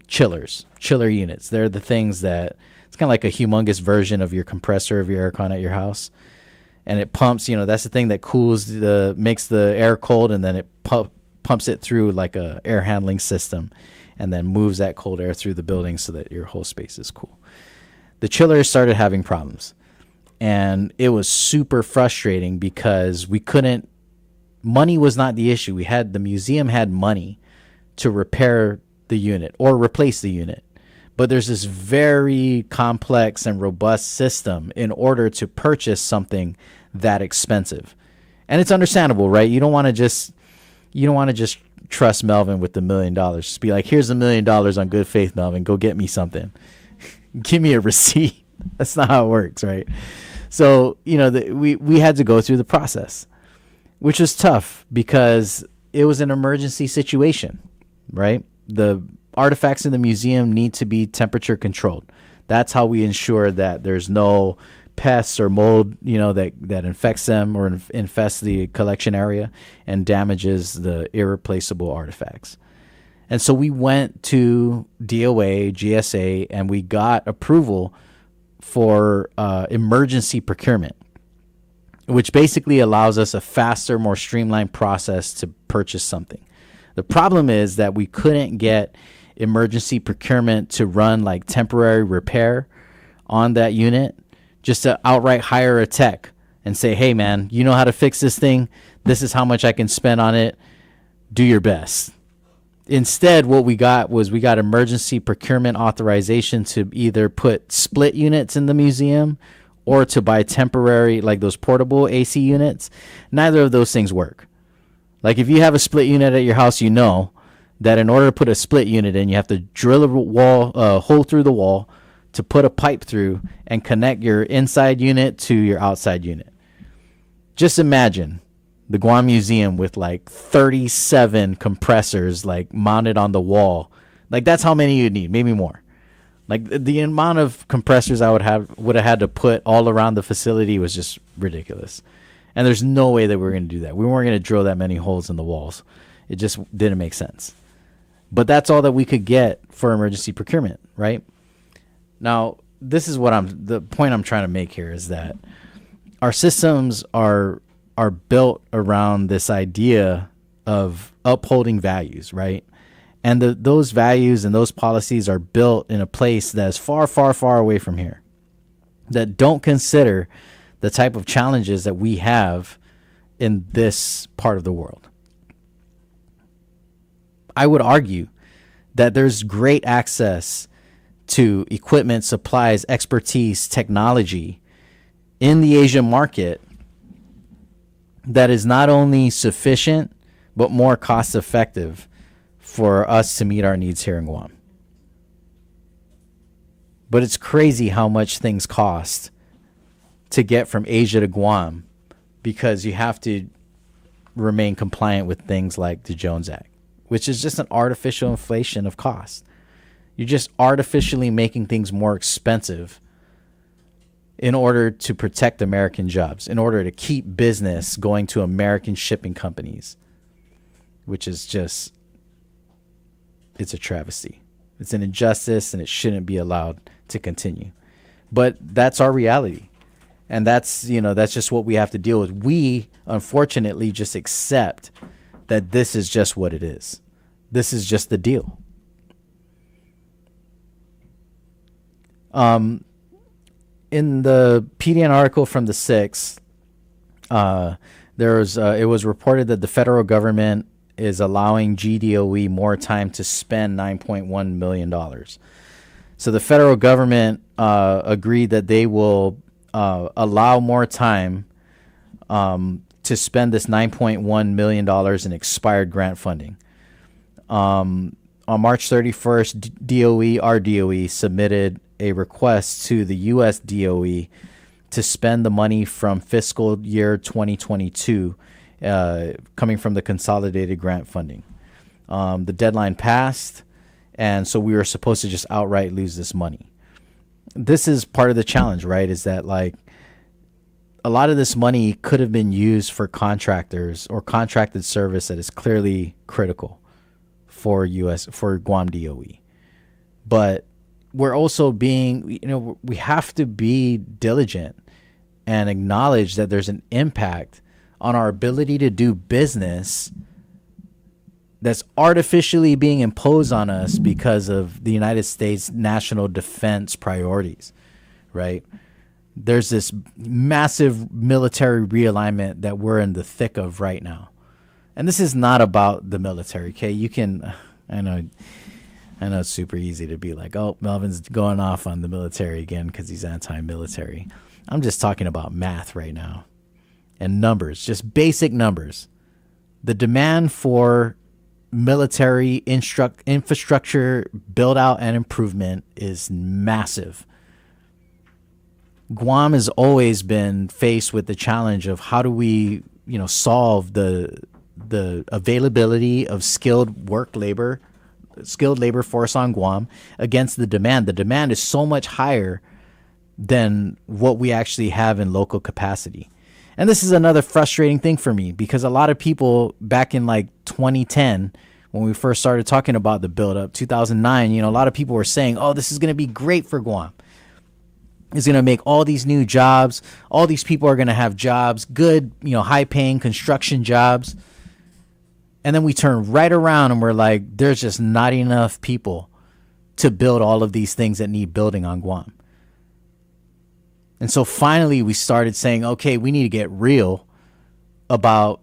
chiller units. They're the things that, it's kind of like a humongous version of your compressor of your aircon at your house. And it pumps, that's the thing that makes the air cold, and then it pumps it through like a air handling system and then moves that cold air through the building so that your whole space is cool. The chillers started having problems, and it was super frustrating because money was not the issue. The museum had money to repair the unit or replace the unit. But there's this very complex and robust system in order to purchase something that expensive. And it's understandable, right? You don't want to just trust Melvin with the $1 million. Just be like, here's $1 million on good faith, Melvin. Go get me something. Give me a receipt. That's not how it works, right? So, we had to go through the process, which was tough because it was an emergency situation, right? The artifacts in the museum need to be temperature controlled. That's how we ensure that there's no pests or mold, that infects them or infests the collection area and damages the irreplaceable artifacts. And so we went to DOA, GSA, and we got approval for emergency procurement, which basically allows us a faster, more streamlined process to purchase something. The problem is that we couldn't get emergency procurement to run like temporary repair on that unit, just to outright hire a tech and say, hey man, you know how to fix this thing? This is how much I can spend on it. Do your best. Instead, what we got emergency procurement authorization to either put split units in the museum or to buy temporary, like those portable AC units. Neither of those things work. Like if you have a split unit at your house, that in order to put a split unit in, you have to drill a hole through the wall to put a pipe through and connect your inside unit to your outside unit. Just imagine the Guam Museum with like 37 compressors like mounted on the wall. Like that's how many you'd need, maybe more. Like the amount of compressors I would have had to put all around the facility was just ridiculous. And there's no way that we were going to do that. We weren't going to drill that many holes in the walls. It just didn't make sense. But that's all that we could get for emergency procurement, right? Now, this is the point I'm trying to make here is that our systems are built around this idea of upholding values, right? And those values and those policies are built in a place that is far, far, far away from here, that don't consider the type of challenges that we have in this part of the world. I would argue that there's great access to equipment, supplies, expertise, technology in the Asian market that is not only sufficient, but more cost effective for us to meet our needs here in Guam. But it's crazy how much things cost to get from Asia to Guam because you have to remain compliant with things like the Jones Act, which is just an artificial inflation of cost. You're just artificially making things more expensive in order to protect American jobs, in order to keep business going to American shipping companies, which is just, it's a travesty. It's an injustice and it shouldn't be allowed to continue. But that's our reality. And that's just what we have to deal with. We, unfortunately, just accept that this is just what it is. This is just the deal. In the PDN article from the 6th, it was reported that the federal government is allowing GDOE more time to spend $9.1 million. So the federal government agreed that they will allow more time to spend this $9.1 million in expired grant funding. On March 31st, our DOE submitted a request to the U.S. DOE to spend the money from fiscal year 2022 coming from the consolidated grant funding. The deadline passed, and so we were supposed to just outright lose this money. This is part of the challenge, right? Is that like a lot of this money could have been used for contractors or contracted service that is clearly critical for Guam DOE. But we're also we have to be diligent and acknowledge that there's an impact on our ability to do business that's artificially being imposed on us because of the United States national defense priorities, right? There's this massive military realignment that we're in the thick of right now. And this is not about the military, okay? I know it's super easy to be like, oh, Melvin's going off on the military again because he's anti-military. I'm just talking about math right now and numbers, just basic numbers. The demand for military infrastructure build out and improvement is massive. Guam has always been faced with the challenge of how do we, solve the availability of skilled labor force on Guam against the demand. The demand is so much higher than what we actually have in local capacity. And this is another frustrating thing for me because a lot of people back in like 2010, when we first started talking about the buildup, 2009, a lot of people were saying, oh, this is going to be great for Guam. It's going to make all these new jobs. All these people are going to have jobs, good, high paying construction jobs. And then we turn right around and we're like, there's just not enough people to build all of these things that need building on Guam. And so finally we started saying, okay, we need to get real about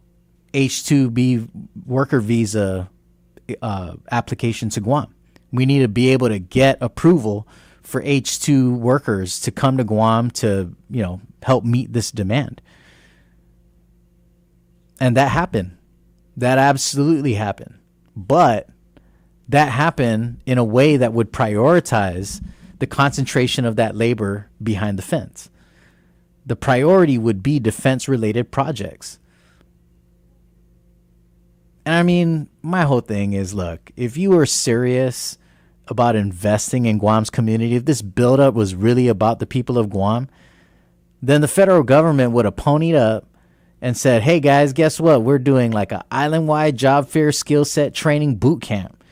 H-2B worker visa application to Guam. We need to be able to get approval for H-2 workers to come to Guam to, help meet this demand. And that happened. That absolutely happened. But that happened in a way that would prioritize the concentration of that labor behind the fence. The priority would be defense-related projects. And I mean, my whole thing is, look, if you were serious about investing in Guam's community, if this buildup was really about the people of Guam, then the federal government would have ponied up and said, hey guys, guess what? We're doing like an island-wide job fair skill set training boot camp.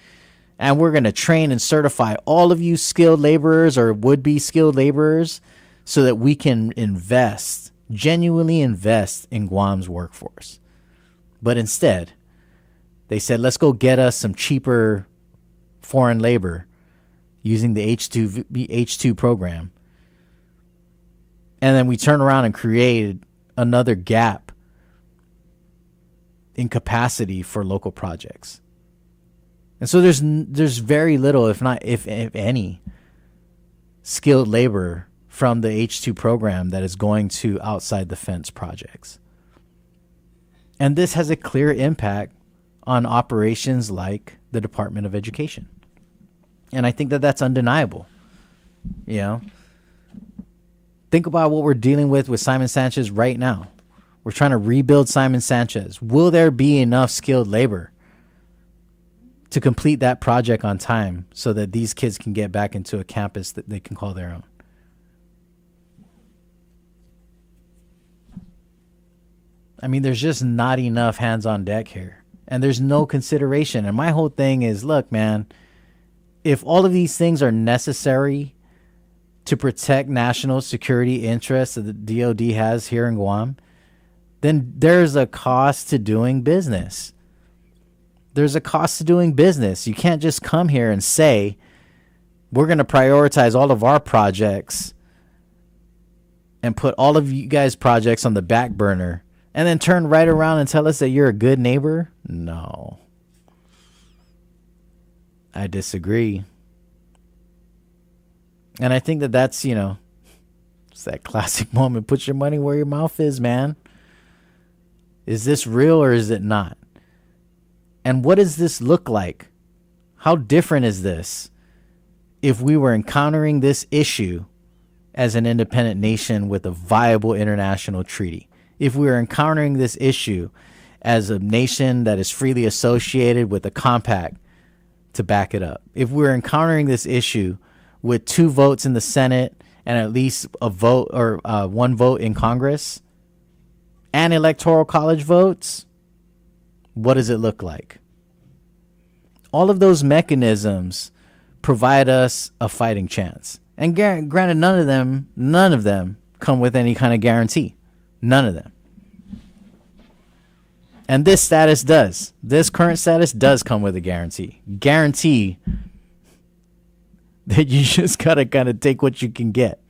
And we're going to train and certify all of you skilled laborers or would-be skilled laborers so that we can genuinely invest in Guam's workforce. But instead, they said, let's go get us some cheaper foreign labor using the H2 program. And then we turn around and created another gap in capacity for local projects. And so there's very little, if any, skilled labor from the H2 program that is going to outside the fence projects. And this has a clear impact on operations like the Department of Education. And I think that that's undeniable. Think about what we're dealing with Simon Sanchez right now. We're trying to rebuild Simon Sanchez. Will there be enough skilled labor to complete that project on time so that these kids can get back into a campus that they can call their own? I mean, there's just not enough hands on deck here. And there's no consideration. And my whole thing is, look, man, if all of these things are necessary to protect national security interests that the DOD has here in Guam, then there's a cost to doing business. There's a cost to doing business. You can't just come here and say, we're going to prioritize all of our projects and put all of you guys' projects on the back burner and then turn right around and tell us that you're a good neighbor. No. I disagree. And I think that that's, it's that classic moment. Put your money where your mouth is, man. Is this real or is it not? And what does this look like? How different is this if we were encountering this issue as an independent nation with a viable international treaty? If we were encountering this issue as a nation that is freely associated with a compact to back it up? If we were encountering this issue with 2 votes in the Senate and at least a vote or 1 vote in Congress and electoral college votes, what does it look like? All of those mechanisms provide us a fighting chance. And granted, none of them come with any kind of guarantee. None of them. And this status does. This current status does come with a guarantee. Guarantee that you just gotta kind of take what you can get.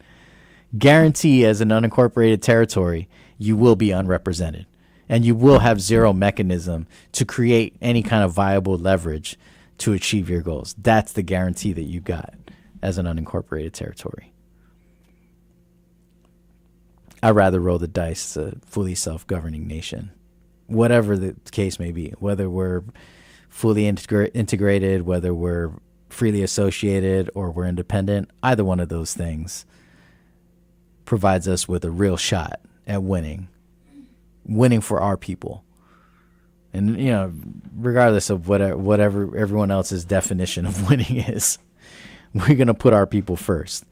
Guarantee as an unincorporated territory, you will be unrepresented. And you will have zero mechanism to create any kind of viable leverage to achieve your goals. That's the guarantee that you got as an unincorporated territory. I'd rather roll the dice as a fully self-governing nation. Whatever the case may be, whether we're fully integrated, whether we're freely associated, or we're independent, either one of those things provides us with a real shot at winning for our people. And, regardless of whatever everyone else's definition of winning is, we're going to put our people first.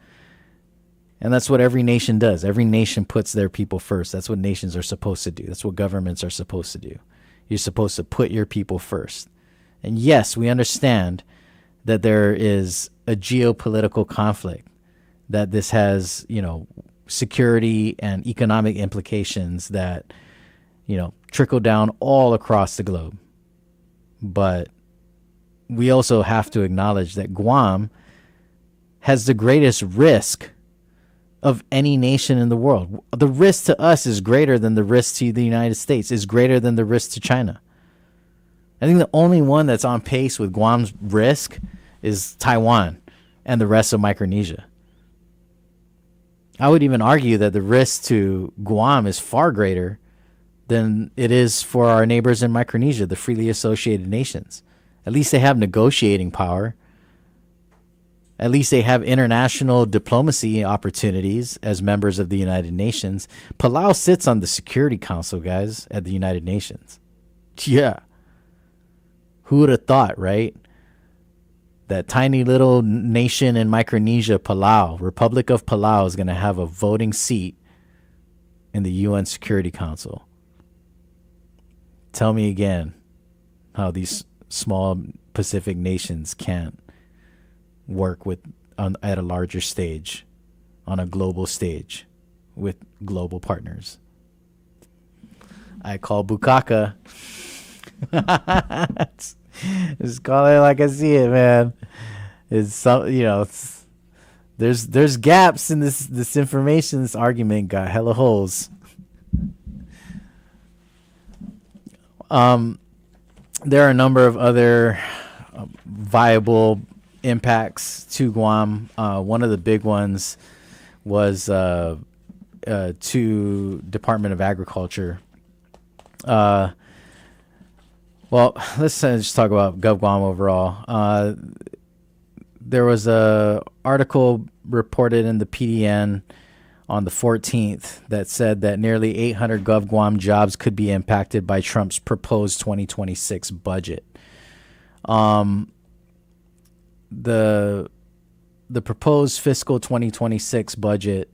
And that's what every nation does. Every nation puts their people first. That's what nations are supposed to do. That's what governments are supposed to do. You're supposed to put your people first. And yes, we understand that there is a geopolitical conflict, that this has, security and economic implications that, trickle down all across the globe. But we also have to acknowledge that Guam has the greatest risk of any nation in the world. The risk to us is greater than the risk to the United States, is greater than the risk to China. I think the only one that's on pace with Guam's risk is Taiwan and the rest of Micronesia. I would even argue that the risk to Guam is far greater than it is for our neighbors in Micronesia, the freely associated nations. At least they have negotiating power. At least they have international diplomacy opportunities as members of the United Nations. Palau sits on the Security Council, guys, at the United Nations. Yeah. Who would have thought, right? That tiny little nation in Micronesia, Palau, Republic of Palau, is going to have a voting seat in the UN Security Council. Tell me again how these small Pacific nations can't work at a larger stage, on a global stage, with global partners. I call Bukaka. Just call it like I see it, man. It's some, there's gaps in this information. This argument got hella holes. There are a number of other viable impacts to Guam. One of the big ones was to Department of Agriculture. Well, let's just talk about GovGuam overall. There was a article reported in the PDN on the 14th that said that nearly 800 GovGuam jobs could be impacted by Trump's proposed 2026 budget. The proposed fiscal 2026 budget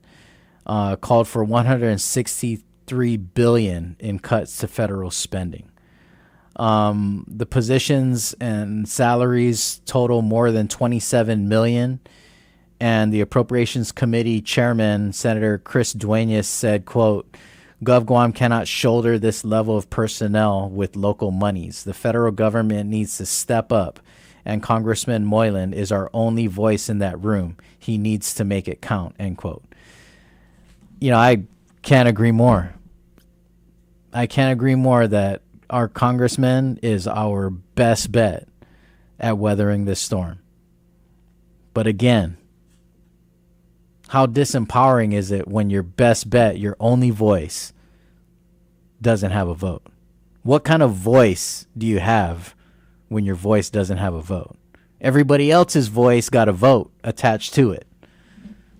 called for $163 billion in cuts to federal spending. The positions and salaries total more than $27 million, And the Appropriations Committee Chairman, Senator Chris Duenas, said, quote, Gov Guam cannot shoulder this level of personnel with local monies. The federal government needs to step up, and Congressman Moylan is our only voice in that room. He needs to make it count, end quote. You know, I can't agree more. I can't agree more that our congressman is our best bet at weathering this storm. But again, how disempowering is it when your best bet, your only voice, doesn't have a vote? What kind of voice do you have when your voice doesn't have a vote? Everybody else's voice got a vote attached to it.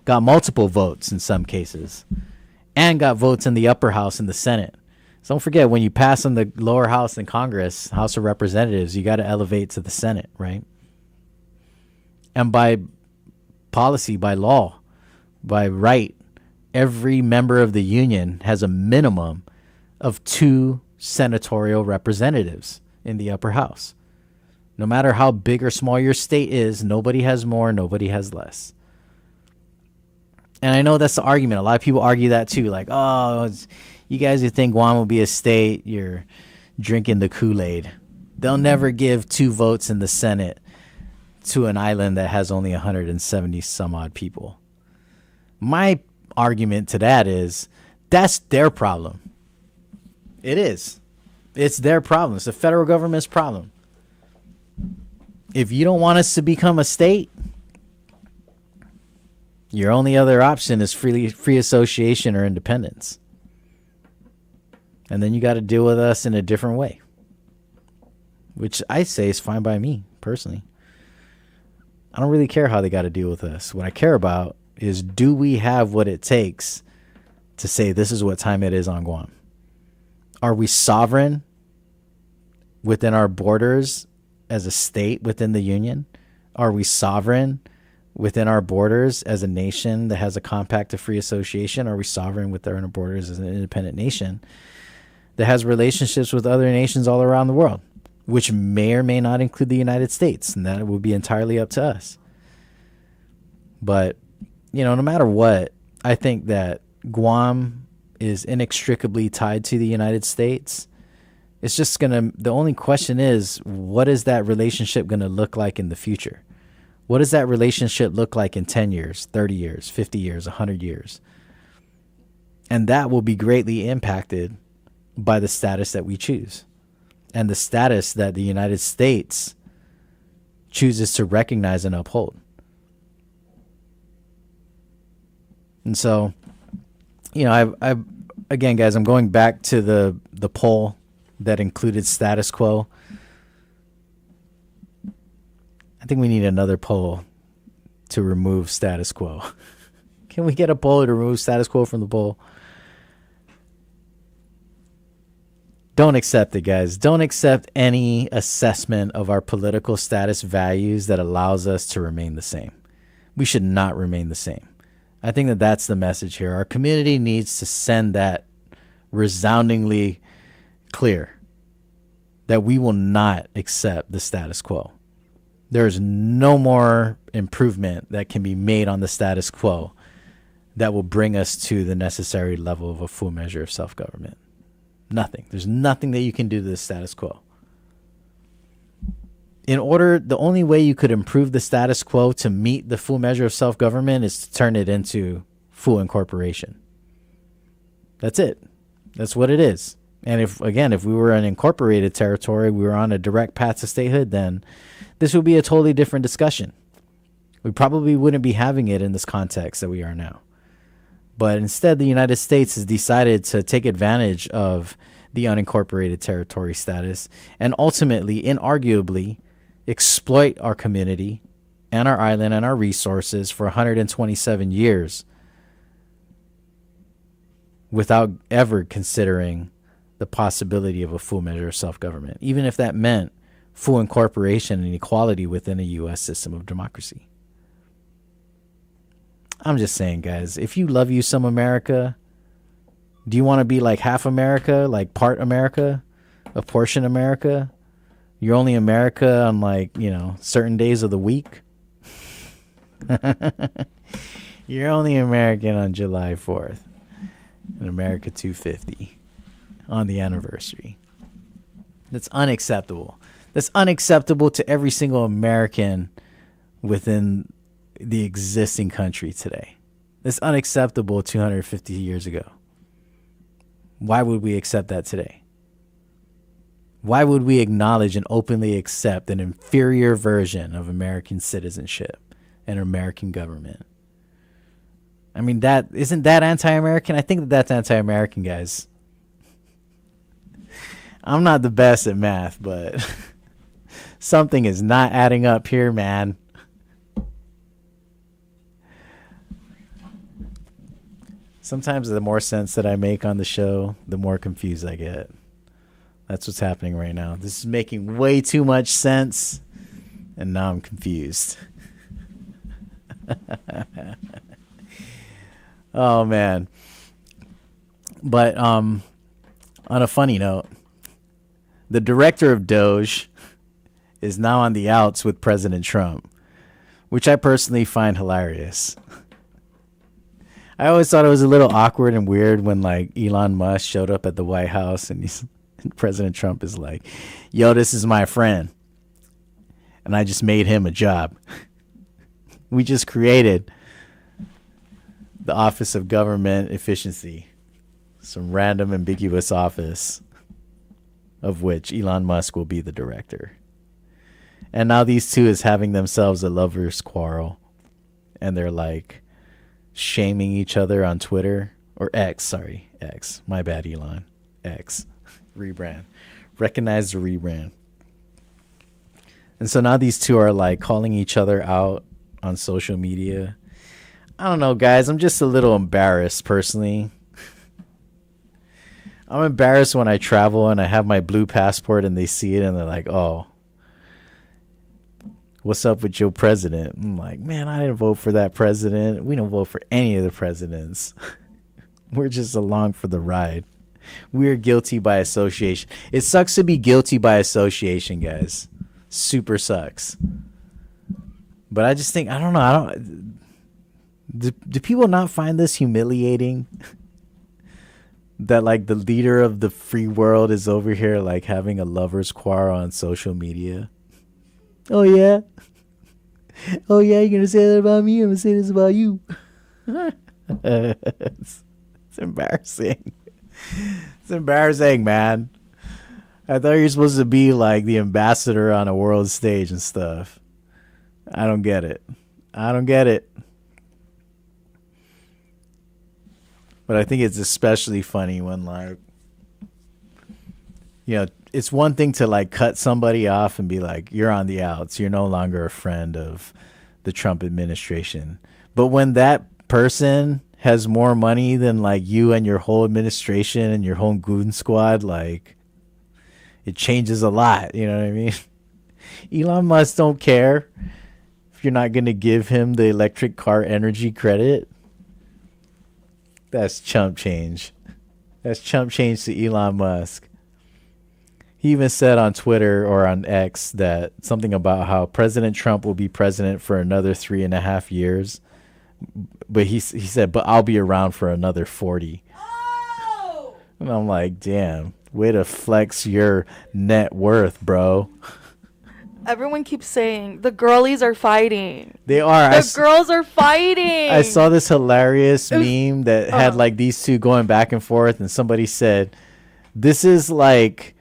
Got multiple votes in some cases. And got votes in the upper house and the Senate. So don't forget, when you pass in the lower house in Congress, House of Representatives, you got to elevate to the Senate, right? And by policy, by law, by right, every member of the union has a minimum of 2 senatorial representatives in the upper house. No matter how big or small your state is, nobody has more, nobody has less. And I know that's the argument. A lot of people argue that too. Like, oh, you guys who think Guam will be a state, you're drinking the Kool-Aid. They'll never give 2 votes in the Senate to an island that has only 170 some odd people. My argument to that is that's their problem. It is. It's their problem. It's the federal government's problem. If you don't want us to become a state, your only other option is free association or independence. And then you got to deal with us in a different way, which I say is fine by me, personally. I don't really care how they got to deal with us. What I care about is, do we have what it takes to say this is what time it is on Guam? Are we sovereign within our borders as a state within the Union? Are we sovereign within our borders as a nation that has a compact of free association? Are we sovereign within our borders as an independent nation that has relationships with other nations all around the world, which may or may not include the United States? And that would be entirely up to us. But, you know, no matter what, I think that Guam is inextricably tied to the United States. It's just the only question is, what is that relationship going to look like in the future? What does that relationship look like in 10 years, 30 years, 50 years, 100 years? And that will be greatly impacted by the status that we choose and the status that the United States chooses to recognize and uphold. And so, you know, I again, guys, I'm going back to the poll that included status quo. I think we need another poll to remove status quo. Can we get a poll to remove status quo from the poll? Don't accept it, guys. Don't accept any assessment of our political status values that allows us to remain the same. We should not remain the same. I think that that's the message here. Our community needs to send that resoundingly clear that we will not accept the status quo. There is no more improvement that can be made on the status quo that will bring us to the necessary level of a full measure of self-government. Nothing. There's nothing that you can do to the status quo. The only way you could improve the status quo to meet the full measure of self-government is to turn it into full incorporation. That's it. That's what it is. And if we were an incorporated territory, we were on a direct path to statehood, then this would be a totally different discussion. We probably wouldn't be having it in this context that we are now. But instead, the United States has decided to take advantage of the unincorporated territory status and ultimately, inarguably, exploit our community and our island and our resources for 127 years without ever considering the possibility of a full measure of self-government, even if that meant full incorporation and equality within a U.S. system of democracy. I'm just saying, guys, if you love you some America, do you want to be like half America, like part America, a portion America? You're only America on, like, you know, certain days of the week? You're only American on July 4th. And America 250 on the anniversary. That's unacceptable. That's unacceptable to every single American within the existing country today. That's unacceptable 250 years ago. Why would we accept that today? Why would we acknowledge and openly accept an inferior version of American citizenship and American government? I mean, that isn't that anti-American? I think that that's anti-American, guys. I'm not the best at math, but something is not adding up here, man. Sometimes the more sense that I make on the show, the more confused I get. That's what's happening right now. This is making way too much sense, and now I'm confused. Oh, man. But on a funny note, the director of Doge is now on the outs with President Trump, which I personally find hilarious. I always thought it was a little awkward and weird when like Elon Musk showed up at the White House and President Trump is like, yo, this is my friend. And I just made him a job. We just created the Office of Government Efficiency, some random ambiguous office of which Elon Musk will be the director. And now these two is having themselves a lover's quarrel. And they're like shaming each other on Twitter. Or X, sorry. X. My bad, Elon. X. Rebrand. Recognize the rebrand. And so now these two are like calling each other out on social media. I don't know, guys. I'm just a little embarrassed personally. I'm embarrassed when I travel and I have my blue passport and they see it and they're like, oh, what's up with your president? I'm like, man, I didn't vote for that president. We don't vote for any of the presidents. We're just along for the ride. We're guilty by association. It sucks to be guilty by association, guys. Super sucks. But I just think, I don't know. Do people not find this humiliating? That like the leader of the free world is over here like having a lover's quarrel on social media. Oh yeah. Oh yeah, you're gonna say that about me? I'm gonna say this about you. It's embarrassing. It's embarrassing, man. I thought you're supposed to be like the ambassador on a world stage and stuff. I don't get it. I don't get it. But I think it's especially funny when, like, you know, it's one thing to, like, cut somebody off and be like, you're on the outs. You're no longer a friend of the Trump administration. But when that person has more money than, like, you and your whole administration and your whole goon squad, like, it changes a lot. You know what I mean? Elon Musk don't care if you're not going to give him the electric car energy credit. That's chump change. That's chump change to Elon Musk. He even said on Twitter or on X that something about how President Trump will be president for another 3.5 years. But he said, but I'll be around for another 40. Oh! And I'm like, damn, way to flex your net worth, bro. Everyone keeps saying the girlies are fighting. They are. The girls are fighting. I saw this hilarious meme that had like these two going back and forth, and somebody said, "This is like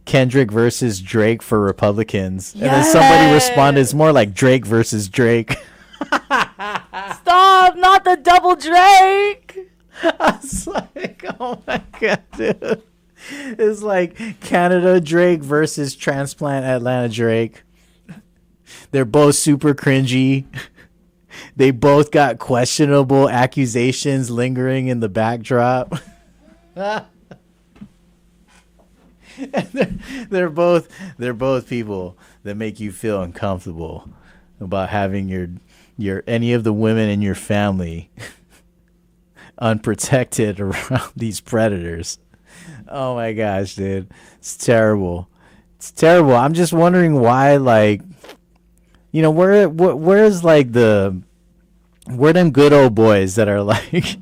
Kendrick versus Drake for Republicans," and then somebody responded, "It's more like Drake versus Drake." Stop! Not the double Drake. I was like, oh my god, dude. It's like Canada Drake versus transplant Atlanta Drake. They're both super cringy. They both got questionable accusations lingering in the backdrop. And they're both people that make you feel uncomfortable about having your any of the women in your family unprotected around these predators. Oh my gosh, dude. It's terrible. It's terrible. I'm just wondering why, like, you know, where's like the We're them good old boys that are like,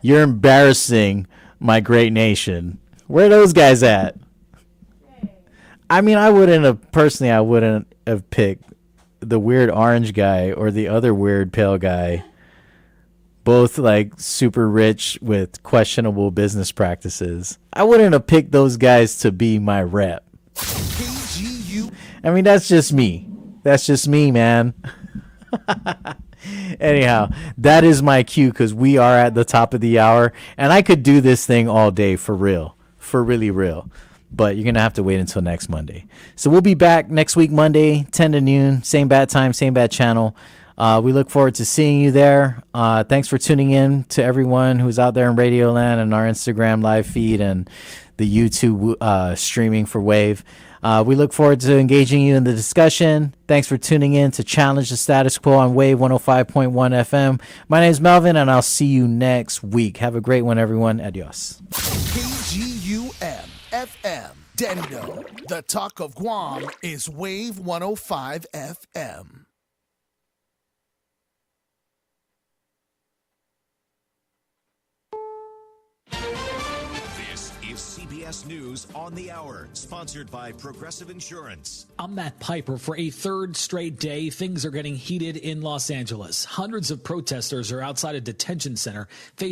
you're embarrassing my great nation. Where are those guys at? I mean, I wouldn't have picked the weird orange guy or the other weird pale guy. Both like super rich with questionable business practices. I wouldn't have picked those guys to be my rep. I mean, that's just me. That's just me, man. Anyhow, that is my cue because we are at the top of the hour, and I could do this thing all day for real, for really real. But you're going to have to wait until next Monday. So we'll be back next week, Monday, 10 to noon, same bad time, same bad channel. We look forward to seeing you there. Thanks for tuning in to everyone who's out there in Radio Land and our Instagram live feed and the YouTube streaming for Wave. We look forward to engaging you in the discussion. Thanks for tuning in to Challenge the Status Quo on Wave 105.1 FM. My name is Melvin, and I'll see you next week. Have a great one, everyone. Adios. KGUM FM. Dendo. The talk of Guam is Wave 105 FM. This is CBS News on the Hour, sponsored by Progressive Insurance. I'm Matt Piper. For a third straight day, things are getting heated in Los Angeles. Hundreds of protesters are outside a detention center facing